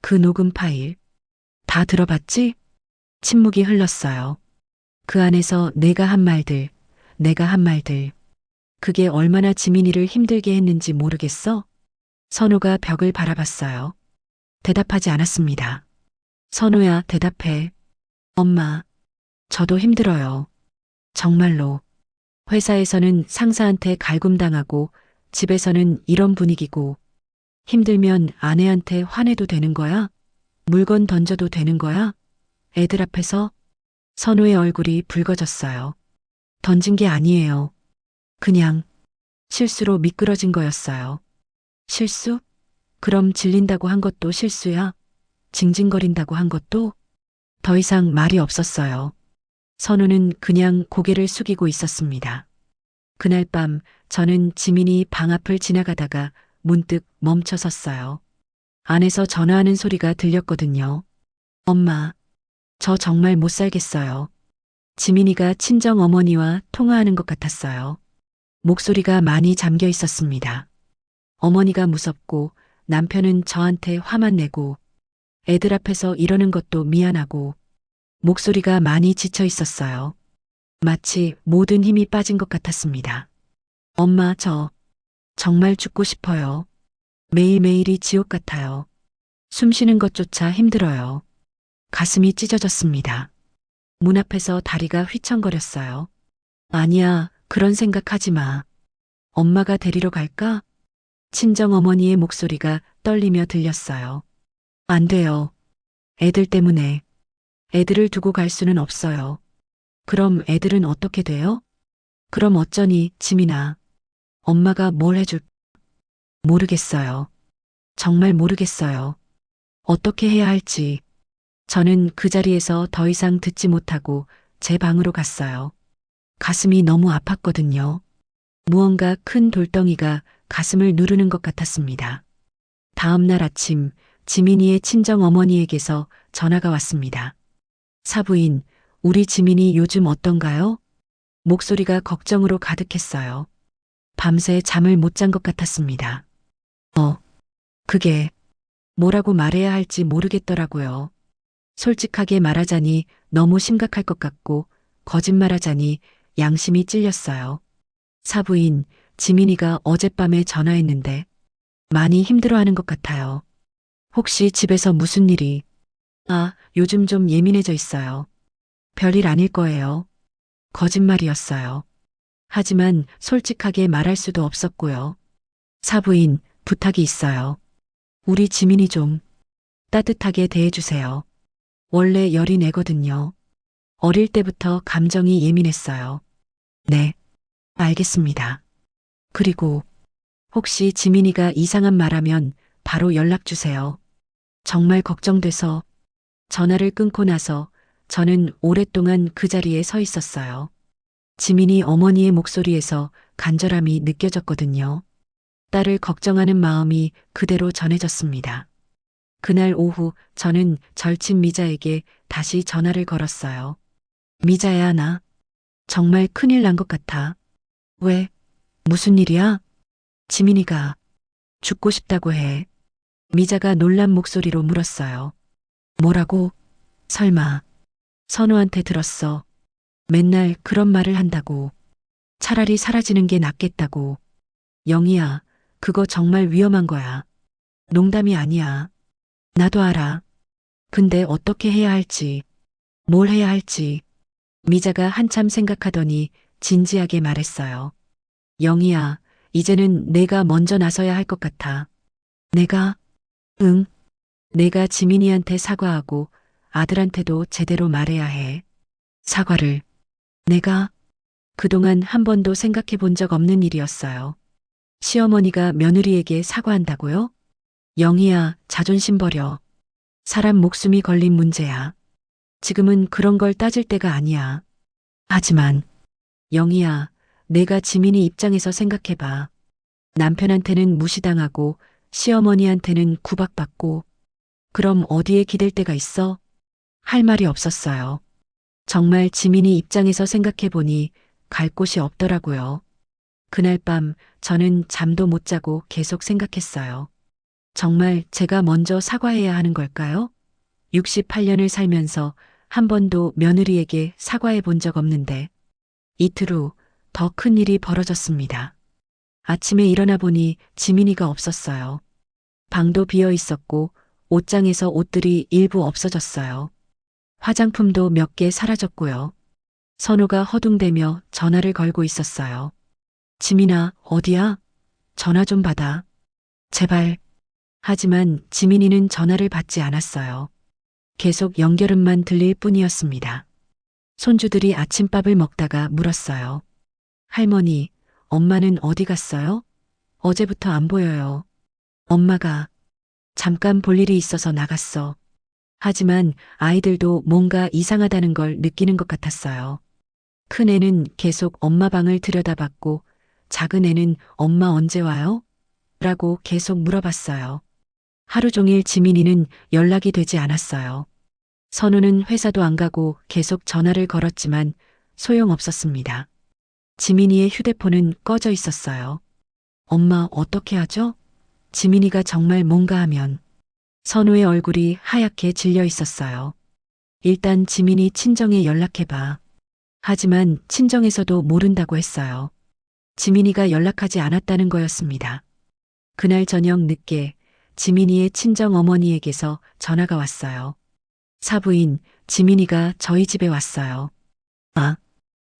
그 녹음 파일. 다 들어봤지? 침묵이 흘렀어요. 그 안에서 내가 한 말들, 내가 한 말들. 그게 얼마나 지민이를 힘들게 했는지 모르겠어? 선우가 벽을 바라봤어요. 대답하지 않았습니다. 선우야, 대답해. 엄마, 저도 힘들어요. 정말로. 회사에서는 상사한테 갈굼당하고 집에서는 이런 분위기고 힘들면 아내한테 화내도 되는 거야? 물건 던져도 되는 거야? 애들 앞에서 선우의 얼굴이 붉어졌어요. 던진 게 아니에요. 그냥 실수로 미끄러진 거였어요. 실수? 그럼 질린다고 한 것도 실수야? 징징거린다고 한 것도? 더 이상 말이 없었어요. 선우는 그냥 고개를 숙이고 있었습니다. 그날 밤 저는 지민이 방 앞을 지나가다가 문득 멈춰 섰어요. 안에서 전화하는 소리가 들렸거든요. 엄마, 저 정말 못 살겠어요. 지민이가 친정 어머니와 통화하는 것 같았어요. 목소리가 많이 잠겨 있었습니다. 어머니가 무섭고 남편은 저한테 화만 내고 애들 앞에서 이러는 것도 미안하고 목소리가 많이 지쳐 있었어요. 마치 모든 힘이 빠진 것 같았습니다. 엄마, 저 정말 죽고 싶어요. 매일매일이 지옥 같아요. 숨 쉬는 것조차 힘들어요. 가슴이 찢어졌습니다. 문 앞에서 다리가 휘청거렸어요. 아니야, 그런 생각하지 마. 엄마가 데리러 갈까? 친정 어머니의 목소리가 떨리며 들렸어요. 안 돼요. 애들 때문에. 애들을 두고 갈 수는 없어요. 그럼 애들은 어떻게 돼요? 그럼 어쩌니, 지민아. 엄마가 뭘 해줄? 모르겠어요. 정말 모르겠어요. 어떻게 해야 할지. 저는 그 자리에서 더 이상 듣지 못하고 제 방으로 갔어요. 가슴이 너무 아팠거든요. 무언가 큰 돌덩이가 가슴을 누르는 것 같았습니다. 다음 날 아침 지민이의 친정 어머니에게서 전화가 왔습니다. 사부인, 우리 지민이 요즘 어떤가요? 목소리가 걱정으로 가득했어요. 밤새 잠을 못 잔 것 같았습니다. 그게 뭐라고 말해야 할지 모르겠더라고요. 솔직하게 말하자니 너무 심각할 것 같고 거짓말하자니 양심이 찔렸어요. 사부인, 지민이가 어젯밤에 전화했는데 많이 힘들어하는 것 같아요. 혹시 집에서 무슨 일이? 요즘 좀 예민해져 있어요. 별일 아닐 거예요. 거짓말이었어요. 하지만 솔직하게 말할 수도 없었고요. 사부인, 부탁이 있어요. 우리 지민이 좀 따뜻하게 대해주세요. 원래 열이 내거든요. 어릴 때부터 감정이 예민했어요. 네, 알겠습니다. 그리고 혹시 지민이가 이상한 말하면 바로 연락 주세요. 정말 걱정돼서 전화를 끊고 나서 저는 오랫동안 그 자리에 서 있었어요. 지민이 어머니의 목소리에서 간절함이 느껴졌거든요. 딸을 걱정하는 마음이 그대로 전해졌습니다. 그날 오후 저는 절친 미자에게 다시 전화를 걸었어요. 미자야, 나 정말 큰일 난 것 같아. 왜? 무슨 일이야? 지민이가 죽고 싶다고 해. 미자가 놀란 목소리로 물었어요. 뭐라고? 설마 선우한테 들었어. 맨날 그런 말을 한다고. 차라리 사라지는 게 낫겠다고. 영희야, 그거 정말 위험한 거야. 농담이 아니야. 나도 알아. 근데 어떻게 해야 할지, 뭘 해야 할지. 미자가 한참 생각하더니 진지하게 말했어요. 영희야, 이제는 내가 먼저 나서야 할 것 같아. 내가? 응. 내가 지민이한테 사과하고 아들한테도 제대로 말해야 해. 사과를. 내가 그동안 한 번도 생각해 본 적 없는 일이었어요. 시어머니가 며느리에게 사과한다고요? 영희야, 자존심 버려. 사람 목숨이 걸린 문제야. 지금은 그런 걸 따질 때가 아니야. 하지만, 영희야, 내가 지민이 입장에서 생각해봐. 남편한테는 무시당하고 시어머니한테는 구박받고 그럼 어디에 기댈 데가 있어? 할 말이 없었어요. 정말 지민이 입장에서 생각해보니 갈 곳이 없더라고요. 그날 밤 저는 잠도 못 자고 계속 생각했어요. 정말 제가 먼저 사과해야 하는 걸까요? 68년을 살면서 한 번도 며느리에게 사과해 본 적 없는데 이틀 후 더 큰 일이 벌어졌습니다. 아침에 일어나 보니 지민이가 없었어요. 방도 비어 있었고 옷장에서 옷들이 일부 없어졌어요. 화장품도 몇 개 사라졌고요. 선우가 허둥대며 전화를 걸고 있었어요. 지민아, 어디야? 전화 좀 받아. 제발. 하지만 지민이는 전화를 받지 않았어요. 계속 연결음만 들릴 뿐이었습니다. 손주들이 아침밥을 먹다가 물었어요. 할머니, 엄마는 어디 갔어요? 어제부터 안 보여요. 엄마가 잠깐 볼 일이 있어서 나갔어. 하지만 아이들도 뭔가 이상하다는 걸 느끼는 것 같았어요. 큰 애는 계속 엄마 방을 들여다봤고 작은 애는 엄마 언제 와요? 라고 계속 물어봤어요. 하루 종일 지민이는 연락이 되지 않았어요. 선우는 회사도 안 가고 계속 전화를 걸었지만 소용없었습니다. 지민이의 휴대폰은 꺼져 있었어요. 엄마 어떻게 하죠? 지민이가 정말 뭔가 하면 선우의 얼굴이 하얗게 질려 있었어요. 일단 지민이 친정에 연락해봐. 하지만 친정에서도 모른다고 했어요. 지민이가 연락하지 않았다는 거였습니다. 그날 저녁 늦게 지민이의 친정 어머니에게서 전화가 왔어요. 사부인 지민이가 저희 집에 왔어요. 아,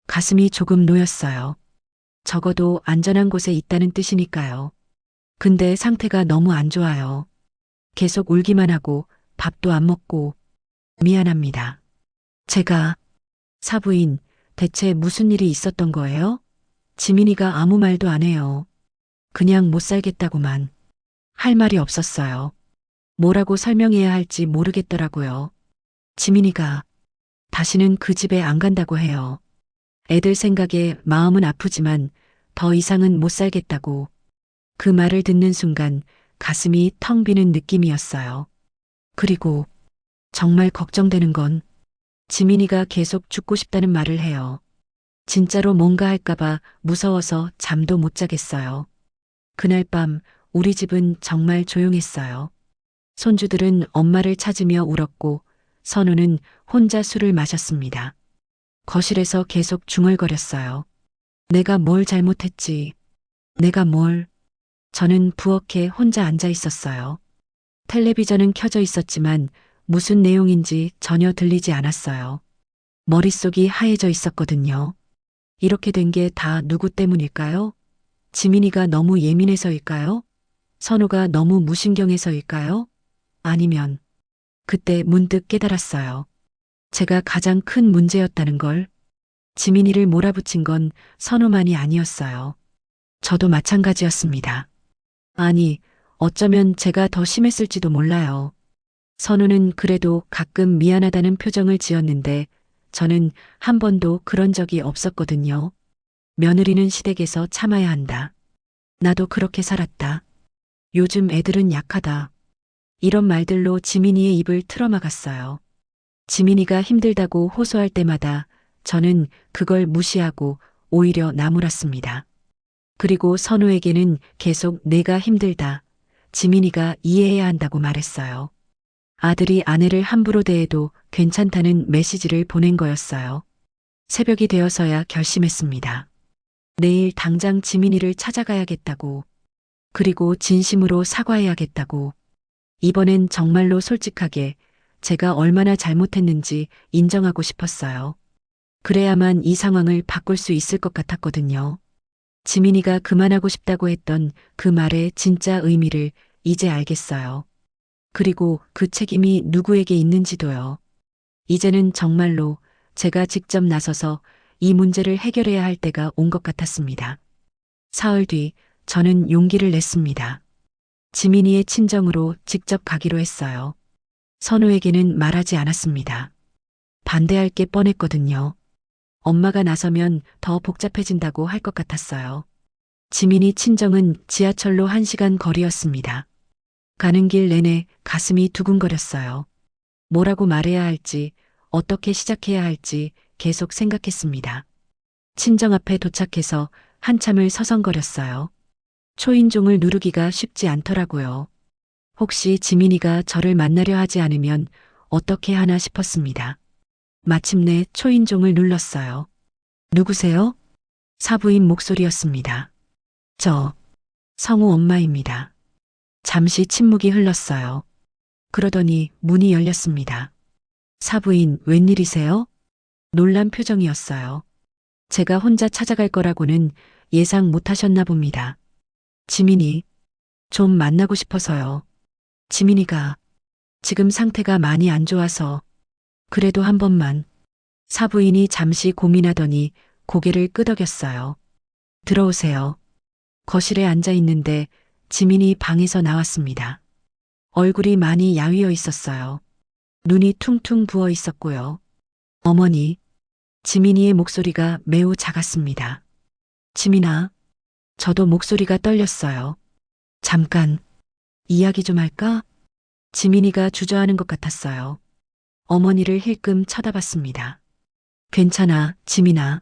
가슴이 조금 놓였어요. 적어도 안전한 곳에 있다는 뜻이니까요. 근데 상태가 너무 안 좋아요. 계속 울기만 하고 밥도 안 먹고 미안합니다. 제가 사부인 대체 무슨 일이 있었던 거예요? 지민이가 아무 말도 안 해요. 그냥 못 살겠다고만. 할 말이 없었어요. 뭐라고 설명해야 할지 모르겠더라고요. 지민이가 다시는 그 집에 안 간다고 해요. 애들 생각에 마음은 아프지만 더 이상은 못 살겠다고. 그 말을 듣는 순간 가슴이 텅 비는 느낌이었어요. 그리고 정말 걱정되는 건 지민이가 계속 죽고 싶다는 말을 해요. 진짜로 뭔가 할까봐 무서워서 잠도 못 자겠어요. 그날 밤 우리 집은 정말 조용했어요. 손주들은 엄마를 찾으며 울었고 선우는 혼자 술을 마셨습니다. 거실에서 계속 중얼거렸어요. 내가 뭘 잘못했지. 내가 뭘. 저는 부엌에 혼자 앉아 있었어요. 텔레비전은 켜져 있었지만 무슨 내용인지 전혀 들리지 않았어요. 머릿속이 하얘져 있었거든요. 이렇게 된 게 다 누구 때문일까요? 지민이가 너무 예민해서일까요? 선우가 너무 무신경해서일까요? 아니면 그때 문득 깨달았어요. 제가 가장 큰 문제였다는 걸. 지민이를 몰아붙인 건 선우만이 아니었어요. 저도 마찬가지였습니다. 아니, 어쩌면 제가 더 심했을지도 몰라요. 선우는 그래도 가끔 미안하다는 표정을 지었는데 저는 한 번도 그런 적이 없었거든요. 며느리는 시댁에서 참아야 한다. 나도 그렇게 살았다. 요즘 애들은 약하다. 이런 말들로 지민이의 입을 틀어막았어요. 지민이가 힘들다고 호소할 때마다 저는 그걸 무시하고 오히려 나무랐습니다. 그리고 선우에게는 계속 내가 힘들다. 지민이가 이해해야 한다고 말했어요. 아들이 아내를 함부로 대해도 괜찮다는 메시지를 보낸 거였어요. 새벽이 되어서야 결심했습니다. 내일 당장 지민이를 찾아가야겠다고. 그리고 진심으로 사과해야겠다고. 이번엔 정말로 솔직하게 제가 얼마나 잘못했는지 인정하고 싶었어요. 그래야만 이 상황을 바꿀 수 있을 것 같았거든요. 지민이가 그만하고 싶다고 했던 그 말의 진짜 의미를 이제 알겠어요. 그리고 그 책임이 누구에게 있는지도요. 이제는 정말로 제가 직접 나서서 이 문제를 해결해야 할 때가 온 것 같았습니다. 사흘 뒤 저는 용기를 냈습니다. 지민이의 친정으로 직접 가기로 했어요. 선우에게는 말하지 않았습니다. 반대할 게 뻔했거든요. 엄마가 나서면 더 복잡해진다고 할 것 같았어요. 지민이 친정은 지하철로 1시간 거리였습니다. 가는 길 내내 가슴이 두근거렸어요. 뭐라고 말해야 할지, 어떻게 시작해야 할지 계속 생각했습니다. 친정 앞에 도착해서 한참을 서성거렸어요. 초인종을 누르기가 쉽지 않더라고요. 혹시 지민이가 저를 만나려 하지 않으면 어떻게 하나 싶었습니다. 마침내 초인종을 눌렀어요. 누구세요? 사부인 목소리였습니다. 저, 성우 엄마입니다. 잠시 침묵이 흘렀어요. 그러더니 문이 열렸습니다. 사부인, 웬일이세요? 놀란 표정이었어요. 제가 혼자 찾아갈 거라고는 예상 못 하셨나 봅니다. 지민이, 좀 만나고 싶어서요. 지민이가 지금 상태가 많이 안 좋아서 그래도 한 번만. 사부인이 잠시 고민하더니 고개를 끄덕였어요. 들어오세요. 거실에 앉아 있는데 지민이 방에서 나왔습니다. 얼굴이 많이 야위어 있었어요. 눈이 퉁퉁 부어 있었고요. 어머니, 지민이의 목소리가 매우 작았습니다. 지민아, 저도 목소리가 떨렸어요. 잠깐, 이야기 좀 할까? 지민이가 주저하는 것 같았어요. 어머니를 힐끔 쳐다봤습니다. 괜찮아, 지민아.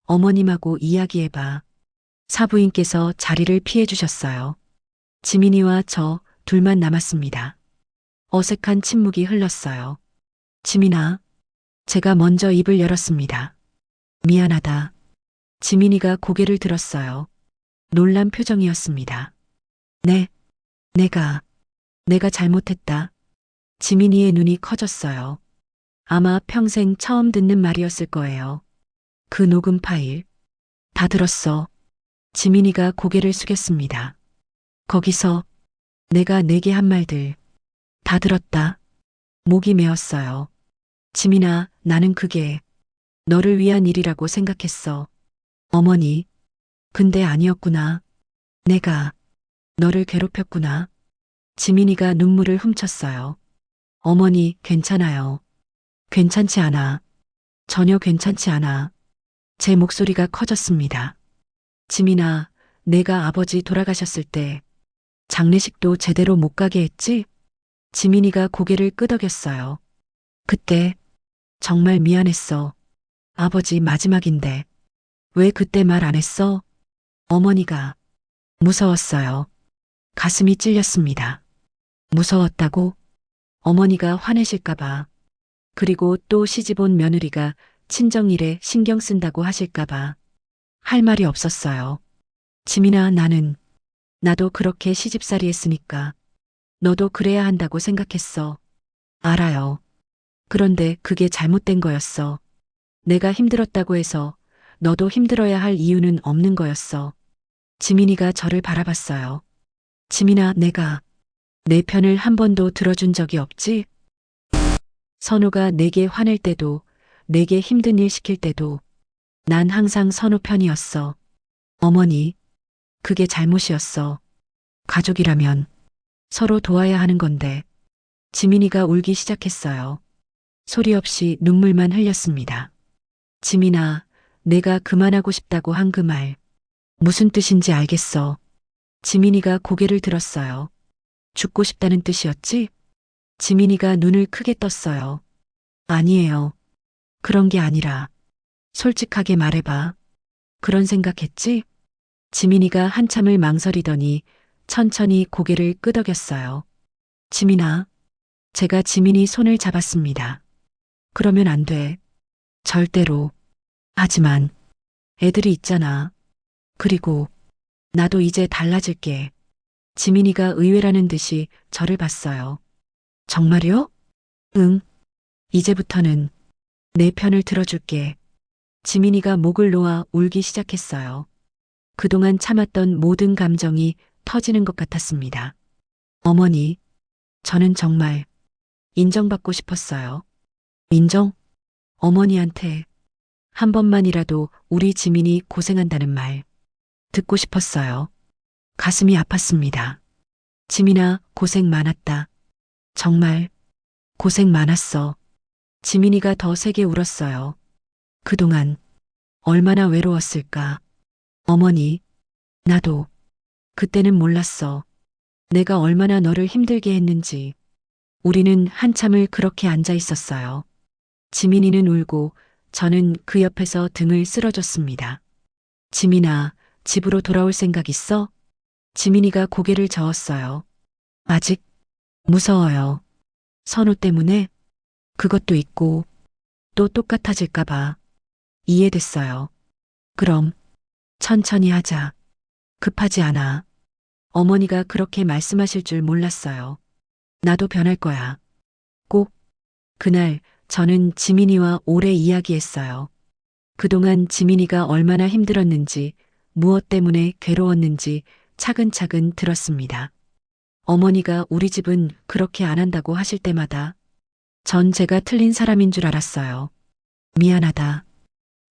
어머님하고 이야기해봐. 사부인께서 자리를 피해 주셨어요. 지민이와 저 둘만 남았습니다. 어색한 침묵이 흘렀어요. 지민아, 제가 먼저 입을 열었습니다. 미안하다. 지민이가 고개를 들었어요. 놀란 표정이었습니다. 네, 내가 잘못했다. 지민이의 눈이 커졌어요. 아마 평생 처음 듣는 말이었을 거예요. 그 녹음 파일. 다 들었어. 지민이가 고개를 숙였습니다. 거기서 내가 내게 한 말들. 다 들었다. 목이 메었어요. 지민아, 나는 그게 너를 위한 일이라고 생각했어. 어머니. 근데 아니었구나. 내가 너를 괴롭혔구나. 지민이가 눈물을 훔쳤어요. 어머니, 괜찮아요. 괜찮지 않아. 전혀 괜찮지 않아. 제 목소리가 커졌습니다. 지민아, 내가 아버지 돌아가셨을 때 장례식도 제대로 못 가게 했지? 지민이가 고개를 끄덕였어요. 그때 정말 미안했어. 아버지 마지막인데. 왜 그때 말 안 했어? 어머니가 무서웠어요. 가슴이 찔렸습니다. 무서웠다고? 어머니가 화내실까봐. 그리고 또 시집온 며느리가 친정일에 신경 쓴다고 하실까봐. 할 말이 없었어요. 지민아, 나도 그렇게 시집살이 했으니까 너도 그래야 한다고 생각했어. 알아요. 그런데 그게 잘못된 거였어. 내가 힘들었다고 해서 너도 힘들어야 할 이유는 없는 거였어. 지민이가 저를 바라봤어요. 지민아, 내가 내 편을 한 번도 들어준 적이 없지? 선우가 내게 화낼 때도, 내게 힘든 일 시킬 때도 난 항상 선우 편이었어. 어머니, 그게 잘못이었어. 가족이라면 서로 도와야 하는 건데. 지민이가 울기 시작했어요. 소리 없이 눈물만 흘렸습니다. 지민아, 내가 그만하고 싶다고 한 그 말. 무슨 뜻인지 알겠어. 지민이가 고개를 들었어요. 죽고 싶다는 뜻이었지? 지민이가 눈을 크게 떴어요. 아니에요. 그런 게 아니라. 솔직하게 말해봐. 그런 생각했지? 지민이가 한참을 망설이더니 천천히 고개를 끄덕였어요. 지민아, 제가 지민이 손을 잡았습니다. 그러면 안 돼. 절대로. 하지만 애들이 있잖아. 그리고 나도 이제 달라질게. 지민이가 의외라는 듯이 저를 봤어요. 정말요? 응. 이제부터는 내 편을 들어줄게. 지민이가 목을 놓아 울기 시작했어요. 그동안 참았던 모든 감정이 터지는 것 같았습니다. 어머니, 저는 정말 인정받고 싶었어요. 인정? 어머니한테 한 번만이라도 우리 지민이 고생한다는 말 듣고 싶었어요. 가슴이 아팠습니다. 지민아, 고생 많았다. 정말 고생 많았어. 지민이가 더 세게 울었어요. 그동안 얼마나 외로웠을까. 어머니, 나도 그때는 몰랐어. 내가 얼마나 너를 힘들게 했는지. 우리는 한참을 그렇게 앉아 있었어요. 지민이는 울고 저는 그 옆에서 등을 쓸어줬습니다. 지민아, 집으로 돌아올 생각 있어? 지민이가 고개를 저었어요. 아직 무서워요. 선우 때문에? 그것도 있고 또 똑같아질까봐. 이해됐어요. 그럼 천천히 하자. 급하지 않아. 어머니가 그렇게 말씀하실 줄 몰랐어요. 나도 변할 거야. 꼭. 그날 저는 지민이와 오래 이야기했어요. 그동안 지민이가 얼마나 힘들었는지, 무엇 때문에 괴로웠는지 차근차근 들었습니다. 어머니가 우리 집은 그렇게 안 한다고 하실 때마다 전 제가 틀린 사람인 줄 알았어요. 미안하다.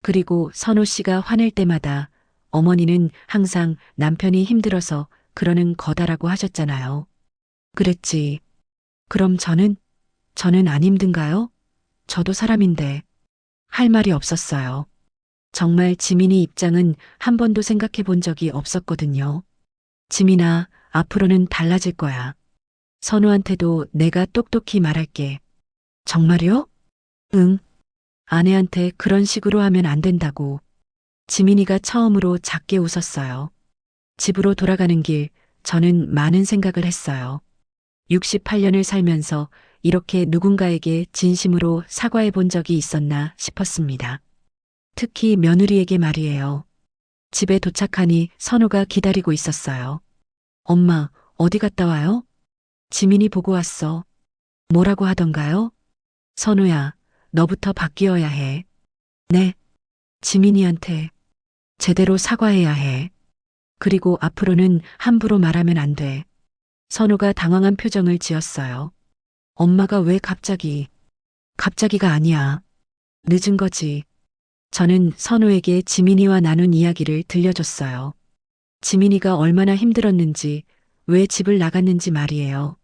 그리고 선호 씨가 화낼 때마다 어머니는 항상 남편이 힘들어서 그러는 거다라고 하셨잖아요. 그랬지. 그럼 저는 안 힘든가요? 저도 사람인데. 할 말이 없었어요. 정말 지민이 입장은 한 번도 생각해 본 적이 없었거든요. 지민아, 앞으로는 달라질 거야. 선우한테도 내가 똑똑히 말할게. 정말요? 응. 아내한테 그런 식으로 하면 안 된다고. 지민이가 처음으로 작게 웃었어요. 집으로 돌아가는 길, 저는 많은 생각을 했어요. 68년을 살면서 이렇게 누군가에게 진심으로 사과해 본 적이 있었나 싶었습니다. 특히 며느리에게 말이에요. 집에 도착하니 선우가 기다리고 있었어요. 엄마, 어디 갔다 와요? 지민이 보고 왔어. 뭐라고 하던가요? 선우야, 너부터 바뀌어야 해. 네. 지민이한테 제대로 사과해야 해. 그리고 앞으로는 함부로 말하면 안 돼. 선우가 당황한 표정을 지었어요. 엄마가 왜 갑자기가 아니야. 늦은 거지. 저는 선우에게 지민이와 나눈 이야기를 들려줬어요. 지민이가 얼마나 힘들었는지, 왜 집을 나갔는지 말이에요.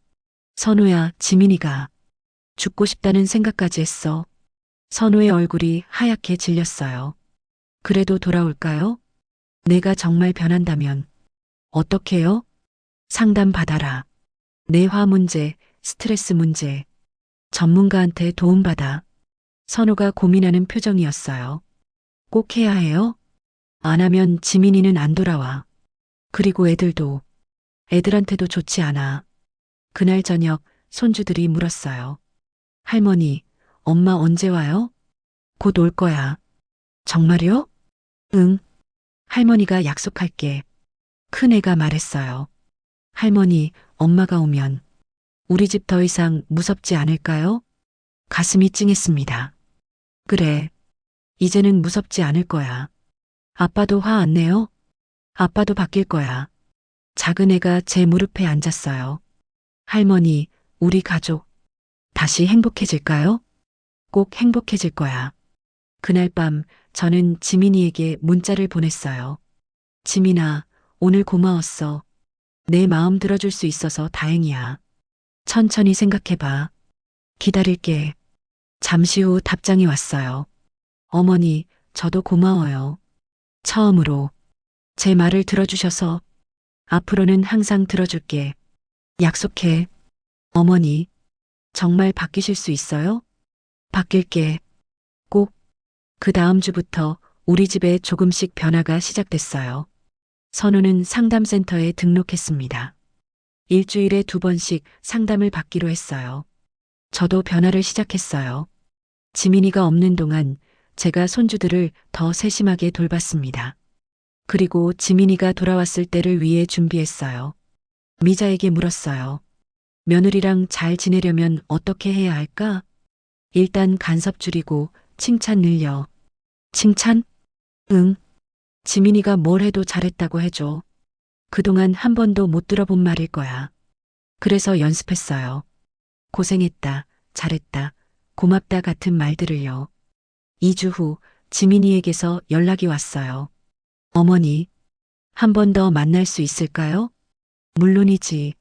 선우야, 지민이가 죽고 싶다는 생각까지 했어. 선우의 얼굴이 하얗게 질렸어요. 그래도 돌아올까요? 내가 정말 변한다면. 어떻게요? 상담 받아라. 뇌화 문제, 스트레스 문제. 전문가한테 도움받아. 선우가 고민하는 표정이었어요. 꼭 해야 해요? 안 하면 지민이는 안 돌아와. 그리고 애들한테도 좋지 않아. 그날 저녁 손주들이 물었어요. 할머니, 엄마 언제 와요? 곧 올 거야. 정말요? 응. 할머니가 약속할게. 큰애가 말했어요. 할머니, 엄마가 오면 우리 집 더 이상 무섭지 않을까요? 가슴이 찡했습니다. 그래. 이제는 무섭지 않을 거야. 아빠도 화 안 내요? 아빠도 바뀔 거야. 작은 애가 제 무릎에 앉았어요. 할머니, 우리 가족 다시 행복해질까요? 꼭 행복해질 거야. 그날 밤 저는 지민이에게 문자를 보냈어요. 지민아, 오늘 고마웠어. 내 마음 들어줄 수 있어서 다행이야. 천천히 생각해봐. 기다릴게. 잠시 후 답장이 왔어요. 어머니, 저도 고마워요. 처음으로 제 말을 들어주셔서 앞으로는 항상 들어줄게. 약속해. 어머니, 정말 바뀌실 수 있어요? 바뀔게. 꼭. 그 다음 주부터 우리 집에 조금씩 변화가 시작됐어요. 선우는 상담센터에 등록했습니다. 일주일에 2번씩 상담을 받기로 했어요. 저도 변화를 시작했어요. 지민이가 없는 동안 제가 손주들을 더 세심하게 돌봤습니다. 그리고 지민이가 돌아왔을 때를 위해 준비했어요. 미자에게 물었어요. 며느리랑 잘 지내려면 어떻게 해야 할까? 일단 간섭 줄이고 칭찬 늘려. 칭찬? 응. 지민이가 뭘 해도 잘했다고 해줘. 그동안 한 번도 못 들어본 말일 거야. 그래서 연습했어요. 고생했다, 잘했다, 고맙다 같은 말들을요. 2주 후 지민이에게서 연락이 왔어요. 어머니, 한 번 더 만날 수 있을까요? 물론이지.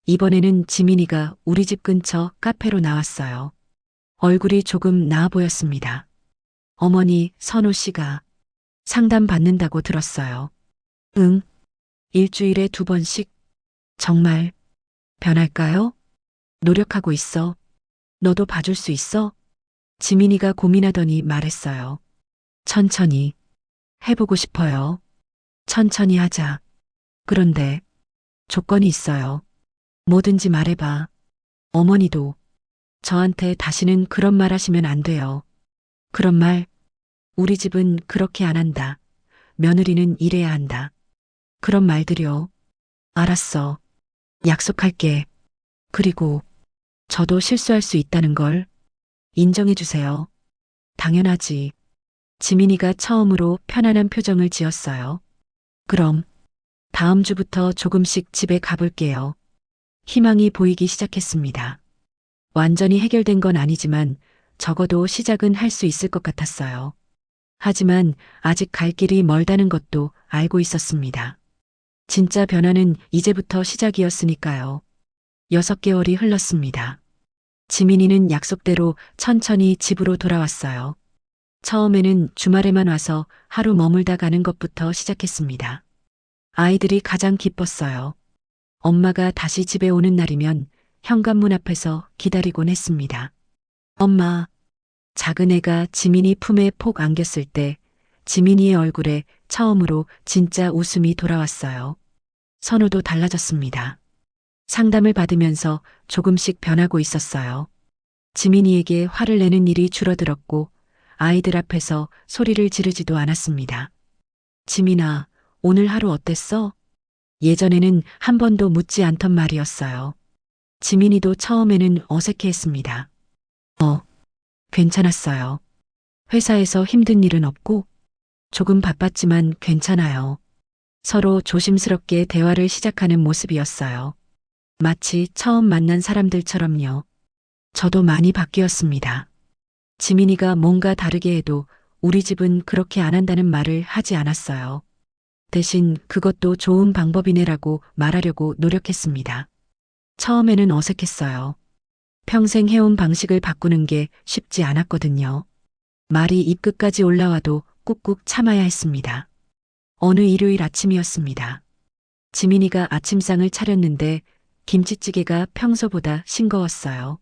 이번에는 지민이가 우리 집 근처 카페로 나왔어요. 얼굴이 조금 나아 보였습니다. 어머니, 선호 씨가 상담 받는다고 들었어요. 응. 일주일에 2번씩? 정말 변할까요? 노력하고 있어. 너도 봐줄 수 있어? 지민이가 고민하더니 말했어요. 천천히. 해보고 싶어요. 천천히 하자. 그런데 조건이 있어요. 뭐든지 말해봐. 어머니도 저한테 다시는 그런 말 하시면 안 돼요. 그런 말, 우리 집은 그렇게 안 한다. 며느리는 이래야 한다. 그런 말들요. 알았어. 약속할게. 그리고 저도 실수할 수 있다는 걸 인정해 주세요. 당연하지. 지민이가 처음으로 편안한 표정을 지었어요. 그럼 다음 주부터 조금씩 집에 가볼게요. 희망이 보이기 시작했습니다. 완전히 해결된 건 아니지만 적어도 시작은 할 수 있을 것 같았어요. 하지만 아직 갈 길이 멀다는 것도 알고 있었습니다. 진짜 변화는 이제부터 시작이었으니까요. 6개월이 흘렀습니다. 지민이는 약속대로 천천히 집으로 돌아왔어요. 처음에는 주말에만 와서 하루 머물다 가는 것부터 시작했습니다. 아이들이 가장 기뻤어요. 엄마가 다시 집에 오는 날이면 현관문 앞에서 기다리곤 했습니다. 엄마, 작은 애가 지민이 품에 폭 안겼을 때 지민이의 얼굴에 처음으로 진짜 웃음이 돌아왔어요. 선호도 달라졌습니다. 상담을 받으면서 조금씩 변하고 있었어요. 지민이에게 화를 내는 일이 줄어들었고 아이들 앞에서 소리를 지르지도 않았습니다. 지민아, 오늘 하루 어땠어? 예전에는 한 번도 묻지 않던 말이었어요. 지민이도 처음에는 어색해했습니다. 괜찮았어요. 회사에서 힘든 일은 없고 조금 바빴지만 괜찮아요. 서로 조심스럽게 대화를 시작하는 모습이었어요. 마치 처음 만난 사람들처럼요. 저도 많이 바뀌었습니다. 지민이가 뭔가 다르게 해도 우리 집은 그렇게 안 한다는 말을 하지 않았어요. 대신 그것도 좋은 방법이네라고 말하려고 노력했습니다. 처음에는 어색했어요. 평생 해온 방식을 바꾸는 게 쉽지 않았거든요. 말이 입끝까지 올라와도 꾹꾹 참아야 했습니다. 어느 일요일 아침이었습니다. 지민이가 아침상을 차렸는데 김치찌개가 평소보다 싱거웠어요.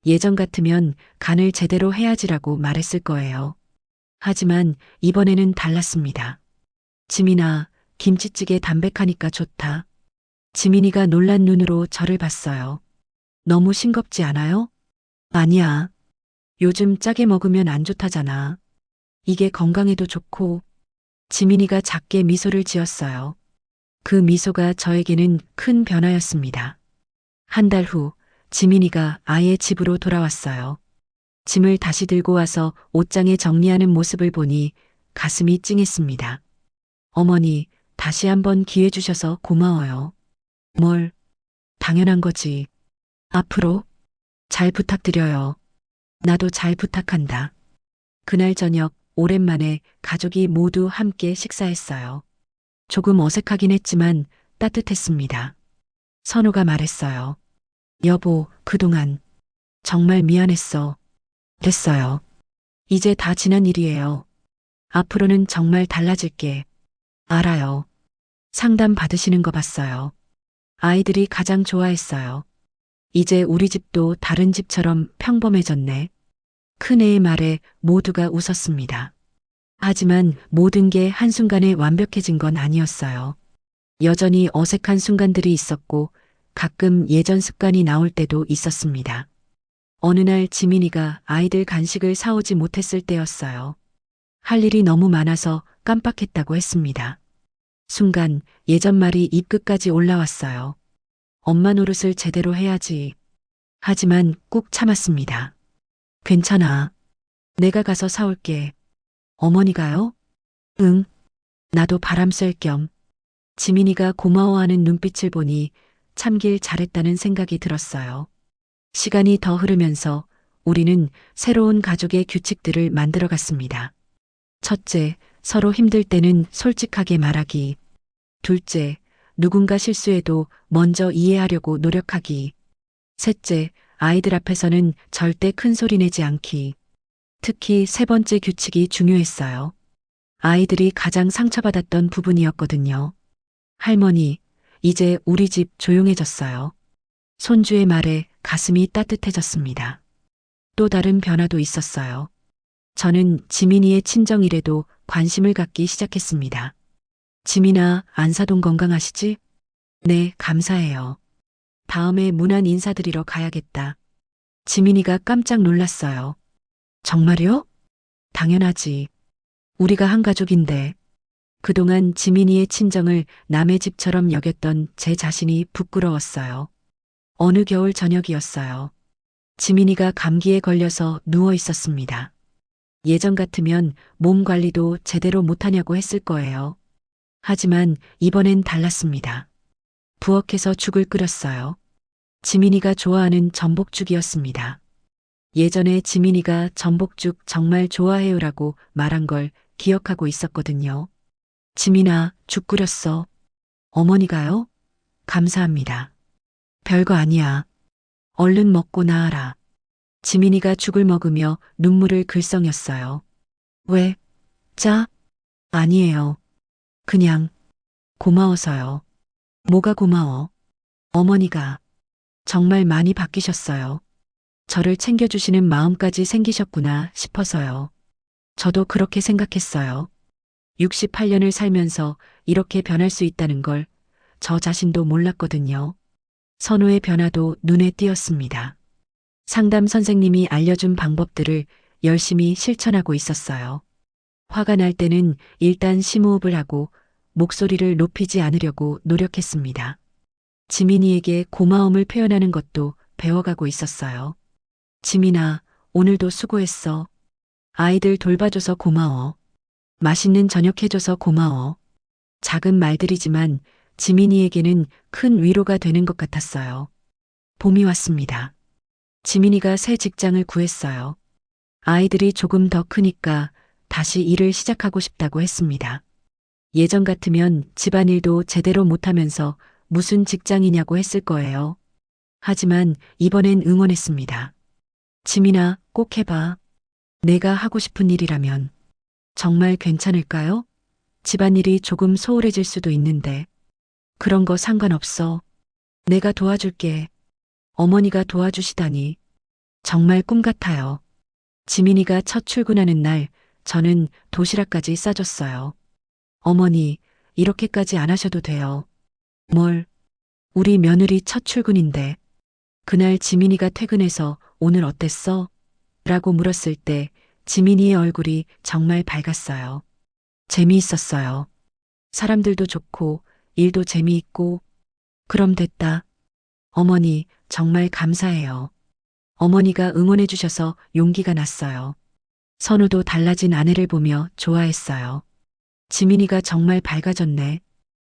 예전 같으면 간을 제대로 해야지라고 말했을 거예요. 하지만 이번에는 달랐습니다. 지민아, 김치찌개 담백하니까 좋다. 지민이가 놀란 눈으로 저를 봤어요. 너무 싱겁지 않아요? 아니야. 요즘 짜게 먹으면 안 좋다잖아. 이게 건강에도 좋고. 지민이가 작게 미소를 지었어요. 그 미소가 저에게는 큰 변화였습니다. 한 달 후, 지민이가 아예 집으로 돌아왔어요. 짐을 다시 들고 와서 옷장에 정리하는 모습을 보니 가슴이 찡했습니다. 어머니, 다시 한번 기회 주셔서 고마워요. 뭘, 당연한 거지. 앞으로 잘 부탁드려요. 나도 잘 부탁한다. 그날 저녁 오랜만에 가족이 모두 함께 식사했어요. 조금 어색하긴 했지만 따뜻했습니다. 선우가 말했어요. 여보, 그동안 정말 미안했어. 됐어요. 이제 다 지난 일이에요. 앞으로는 정말 달라질게. 알아요. 상담 받으시는 거 봤어요. 아이들이 가장 좋아했어요. 이제 우리 집도 다른 집처럼 평범해졌네. 큰애의 말에 모두가 웃었습니다. 하지만 모든 게 한순간에 완벽해진 건 아니었어요. 여전히 어색한 순간들이 있었고 가끔 예전 습관이 나올 때도 있었습니다. 어느 날 지민이가 아이들 간식을 사오지 못했을 때였어요. 할 일이 너무 많아서 깜빡했다고 했습니다. 순간 예전 말이 입끝까지 올라왔어요. 엄마 노릇을 제대로 해야지. 하지만 꾹 참았습니다. 괜찮아. 내가 가서 사올게. 어머니가요? 응. 나도 바람 쐴 겸. 지민이가 고마워하는 눈빛을 보니 참길 잘했다는 생각이 들었어요. 시간이 더 흐르면서 우리는 새로운 가족의 규칙들을 만들어갔습니다. 첫째, 서로 힘들 때는 솔직하게 말하기. 둘째, 누군가 실수해도 먼저 이해하려고 노력하기. 셋째, 아이들 앞에서는 절대 큰 소리 내지 않기. 특히 세 번째 규칙이 중요했어요. 아이들이 가장 상처받았던 부분이었거든요. 할머니, 이제 우리 집 조용해졌어요. 손주의 말에 가슴이 따뜻해졌습니다. 또 다른 변화도 있었어요. 저는 지민이의 친정일에도 관심을 갖기 시작했습니다. 지민아, 안사동 건강하시지? 네, 감사해요. 다음에 문안 인사드리러 가야겠다. 지민이가 깜짝 놀랐어요. 정말요? 당연하지. 우리가 한 가족인데. 그동안 지민이의 친정을 남의 집처럼 여겼던 제 자신이 부끄러웠어요. 어느 겨울 저녁이었어요. 지민이가 감기에 걸려서 누워 있었습니다. 예전 같으면 몸 관리도 제대로 못하냐고 했을 거예요. 하지만 이번엔 달랐습니다. 부엌에서 죽을 끓였어요. 지민이가 좋아하는 전복죽이었습니다. 예전에 지민이가 전복죽 정말 좋아해요라고 말한 걸 기억하고 있었거든요. 지민아, 죽 끓였어. 어머니가요? 감사합니다. 별거 아니야. 얼른 먹고 나아라. 지민이가 죽을 먹으며 눈물을 글썽였어요. 왜? 짜? 아니에요. 그냥 고마워서요. 뭐가 고마워? 어머니가 정말 많이 바뀌셨어요. 저를 챙겨주시는 마음까지 생기셨구나 싶어서요. 저도 그렇게 생각했어요. 68년을 살면서 이렇게 변할 수 있다는 걸 저 자신도 몰랐거든요. 선우의 변화도 눈에 띄었습니다. 상담 선생님이 알려준 방법들을 열심히 실천하고 있었어요. 화가 날 때는 일단 심호흡을 하고 목소리를 높이지 않으려고 노력했습니다. 지민이에게 고마움을 표현하는 것도 배워가고 있었어요. 지민아, 오늘도 수고했어. 아이들 돌봐줘서 고마워. 맛있는 저녁 해줘서 고마워. 작은 말들이지만 지민이에게는 큰 위로가 되는 것 같았어요. 봄이 왔습니다. 지민이가 새 직장을 구했어요. 아이들이 조금 더 크니까 다시 일을 시작하고 싶다고 했습니다. 예전 같으면 집안일도 제대로 못하면서 무슨 직장이냐고 했을 거예요. 하지만 이번엔 응원했습니다. 지민아, 꼭 해봐. 내가 하고 싶은 일이라면. 정말 괜찮을까요? 집안일이 조금 소홀해질 수도 있는데. 그런 거 상관없어. 내가 도와줄게. 어머니가 도와주시다니. 정말 꿈 같아요. 지민이가 첫 출근하는 날, 저는 도시락까지 싸줬어요. 어머니, 이렇게까지 안 하셔도 돼요. 뭘? 우리 며느리 첫 출근인데. 그날 지민이가 퇴근해서 오늘 어땠어? 라고 물었을 때 지민이의 얼굴이 정말 밝았어요. 재미있었어요. 사람들도 좋고 일도 재미있고. 그럼 됐다. 어머니, 정말 감사해요. 어머니가 응원해 주셔서 용기가 났어요. 선우도 달라진 아내를 보며 좋아했어요. 지민이가 정말 밝아졌네.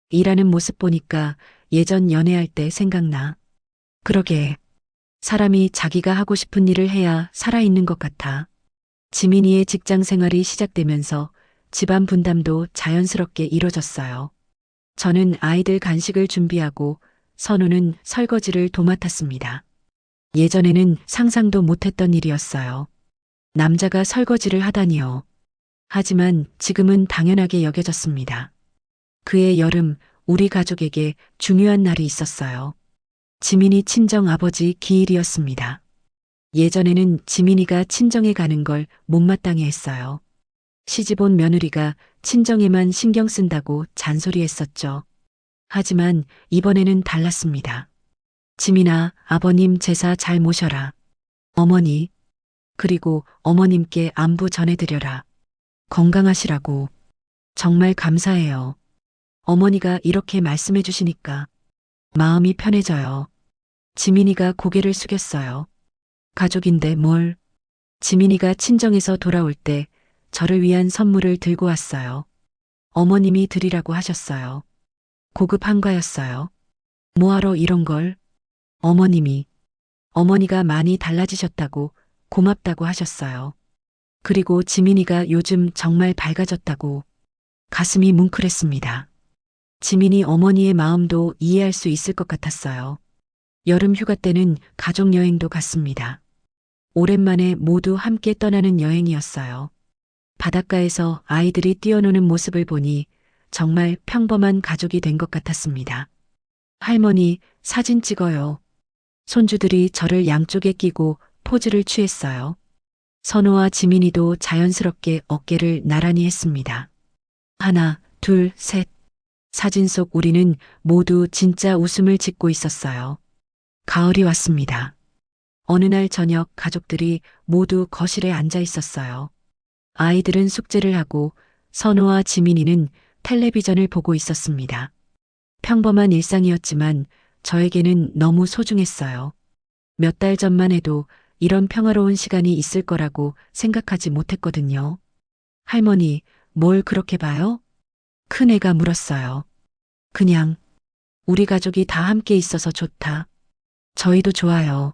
일하는 모습 보니까 예전 연애할 때 생각나. 그러게. 사람이 자기가 하고 싶은 일을 해야 살아있는 것 같아. 지민이의 직장 생활이 시작되면서 집안 분담도 자연스럽게 이뤄졌어요. 저는 아이들 간식을 준비하고 선우는 설거지를 도맡았습니다. 예전에는 상상도 못했던 일이었어요. 남자가 설거지를 하다니요. 하지만 지금은 당연하게 여겨졌습니다. 그해 여름 우리 가족에게 중요한 날이 있었어요. 지민이 친정 아버지 기일이었습니다. 예전에는 지민이가 친정에 가는 걸 못마땅해 했어요. 시집온 며느리가 친정에만 신경 쓴다고 잔소리했었죠. 하지만 이번에는 달랐습니다. 지민아, 아버님 제사 잘 모셔라. 어머니, 그리고 어머님께 안부 전해드려라. 건강하시라고. 정말 감사해요. 어머니가 이렇게 말씀해 주시니까 마음이 편해져요. 지민이가 고개를 숙였어요. 가족인데 뭘. 지민이가 친정에서 돌아올 때 저를 위한 선물을 들고 왔어요. 어머님이 드리라고 하셨어요. 고급 한과였어요. 뭐하러 이런 걸? 어머니가 많이 달라지셨다고 고맙다고 하셨어요. 그리고 지민이가 요즘 정말 밝아졌다고. 가슴이 뭉클했습니다. 지민이 어머니의 마음도 이해할 수 있을 것 같았어요. 여름 휴가 때는 가족 여행도 갔습니다. 오랜만에 모두 함께 떠나는 여행이었어요. 바닷가에서 아이들이 뛰어노는 모습을 보니 정말 평범한 가족이 된 것 같았습니다. 할머니, 사진 찍어요. 손주들이 저를 양쪽에 끼고 포즈를 취했어요. 선우와 지민이도 자연스럽게 어깨를 나란히 했습니다. 하나, 둘, 셋. 사진 속 우리는 모두 진짜 웃음을 짓고 있었어요. 가을이 왔습니다. 어느 날 저녁 가족들이 모두 거실에 앉아 있었어요. 아이들은 숙제를 하고 선호와 지민이는 텔레비전을 보고 있었습니다. 평범한 일상이었지만 저에게는 너무 소중했어요. 몇 달 전만 해도 이런 평화로운 시간이 있을 거라고 생각하지 못했거든요. 할머니, 뭘 그렇게 봐요? 큰애가 물었어요. 그냥, 우리 가족이 다 함께 있어서 좋다. 저희도 좋아요.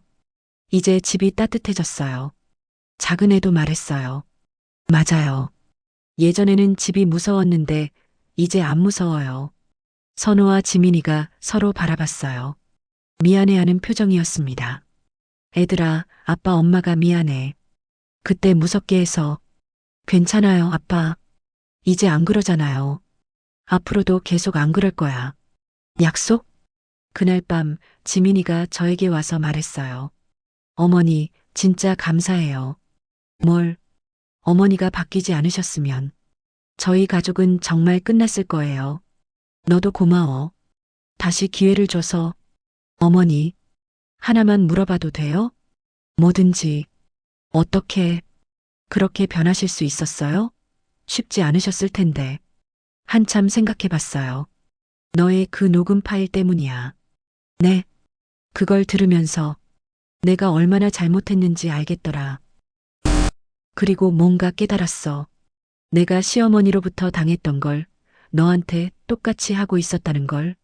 이제 집이 따뜻해졌어요. 작은 애도 말했어요. 맞아요. 예전에는 집이 무서웠는데 이제 안 무서워요. 선우와 지민이가 서로 바라봤어요. 미안해하는 표정이었습니다. 애들아, 아빠 엄마가 미안해. 그때 무섭게 해서. 괜찮아요, 아빠. 이제 안 그러잖아요. 앞으로도 계속 안 그럴 거야. 약속? 그날 밤 지민이가 저에게 와서 말했어요. 어머니, 진짜 감사해요. 뭘? 어머니가 바뀌지 않으셨으면 저희 가족은 정말 끝났을 거예요. 너도 고마워. 다시 기회를 줘서. 어머니, 하나만 물어봐도 돼요? 뭐든지. 어떻게 그렇게 변하실 수 있었어요? 쉽지 않으셨을 텐데. 한참 생각해 봤어요. 너의 그 녹음 파일 때문이야. 네. 그걸 들으면서 내가 얼마나 잘못했는지 알겠더라. 그리고 뭔가 깨달았어. 내가 시어머니로부터 당했던 걸 너한테 똑같이 하고 있었다는 걸.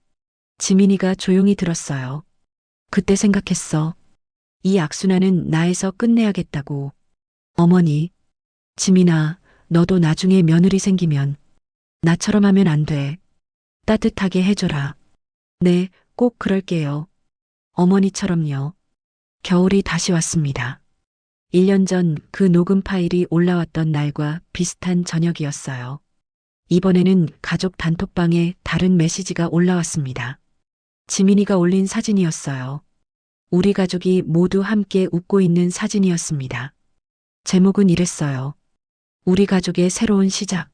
지민이가 조용히 들었어요. 그때 생각했어. 이 악순환은 나에서 끝내야겠다고. 어머니, 지민아, 너도 나중에 며느리 생기면 나처럼 하면 안 돼. 따뜻하게 해줘라. 네, 꼭 그럴게요. 어머니처럼요. 겨울이 다시 왔습니다. 1년 전 그 녹음 파일이 올라왔던 날과 비슷한 저녁이었어요. 이번에는 가족 단톡방에 다른 메시지가 올라왔습니다. 지민이가 올린 사진이었어요. 우리 가족이 모두 함께 웃고 있는 사진이었습니다. 제목은 이랬어요. 우리 가족의 새로운 시작.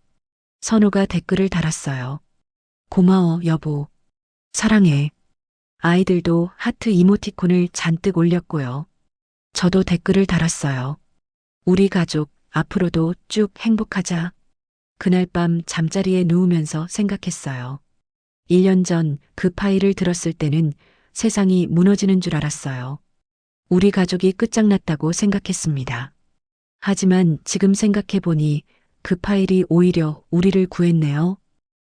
선우가 댓글을 달았어요. 고마워, 여보. 사랑해. 아이들도 하트 이모티콘을 잔뜩 올렸고요. 저도 댓글을 달았어요. 우리 가족, 앞으로도 쭉 행복하자. 그날 밤 잠자리에 누우면서 생각했어요. 1년 전 그 파일을 들었을 때는 세상이 무너지는 줄 알았어요. 우리 가족이 끝장났다고 생각했습니다. 하지만 지금 생각해보니 그 파일이 오히려 우리를 구했네요.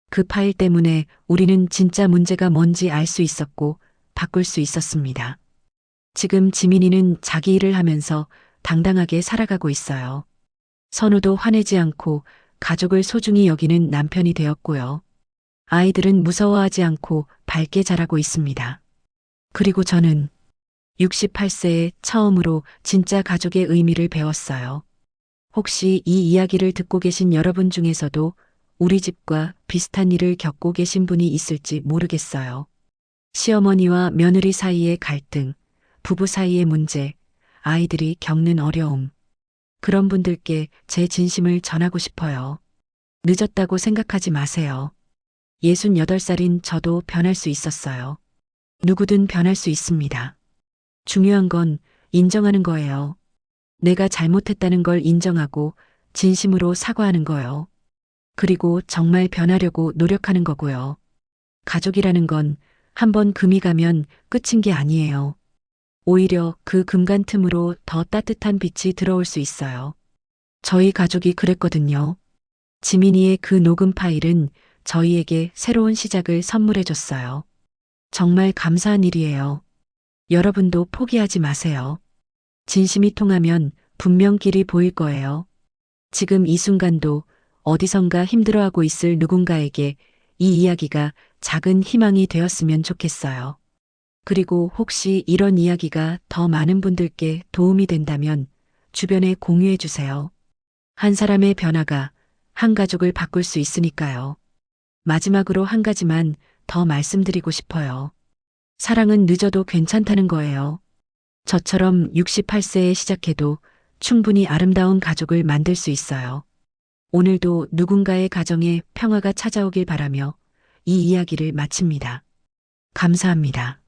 그 파일 때문에 우리는 진짜 문제가 뭔지 알 수 있었고 바꿀 수 있었습니다. 지금 지민이는 자기 일을 하면서 당당하게 살아가고 있어요. 선우도 화내지 않고 가족을 소중히 여기는 남편이 되었고요. 아이들은 무서워하지 않고 밝게 자라고 있습니다. 그리고 저는 68세에 처음으로 진짜 가족의 의미를 배웠어요. 혹시 이 이야기를 듣고 계신 여러분 중에서도 우리 집과 비슷한 일을 겪고 계신 분이 있을지 모르겠어요. 시어머니와 며느리 사이의 갈등, 부부 사이의 문제, 아이들이 겪는 어려움. 그런 분들께 제 진심을 전하고 싶어요. 늦었다고 생각하지 마세요. 68살인 저도 변할 수 있었어요. 누구든 변할 수 있습니다. 중요한 건 인정하는 거예요. 내가 잘못했다는 걸 인정하고 진심으로 사과하는 거요. 그리고 정말 변하려고 노력하는 거고요. 가족이라는 건 한번 금이 가면 끝인 게 아니에요. 오히려 그 금간 틈으로 더 따뜻한 빛이 들어올 수 있어요. 저희 가족이 그랬거든요. 지민이의 그 녹음 파일은 저희에게 새로운 시작을 선물해 줬어요. 정말 감사한 일이에요. 여러분도 포기하지 마세요. 진심이 통하면 분명 길이 보일 거예요. 지금 이 순간도 어디선가 힘들어하고 있을 누군가에게 이 이야기가 작은 희망이 되었으면 좋겠어요. 그리고 혹시 이런 이야기가 더 많은 분들께 도움이 된다면 주변에 공유해 주세요. 한 사람의 변화가 한 가족을 바꿀 수 있으니까요. 마지막으로 한 가지만 더 말씀드리고 싶어요. 사랑은 늦어도 괜찮다는 거예요. 저처럼 68세에 시작해도 충분히 아름다운 가족을 만들 수 있어요. 오늘도 누군가의 가정에 평화가 찾아오길 바라며 이 이야기를 마칩니다. 감사합니다.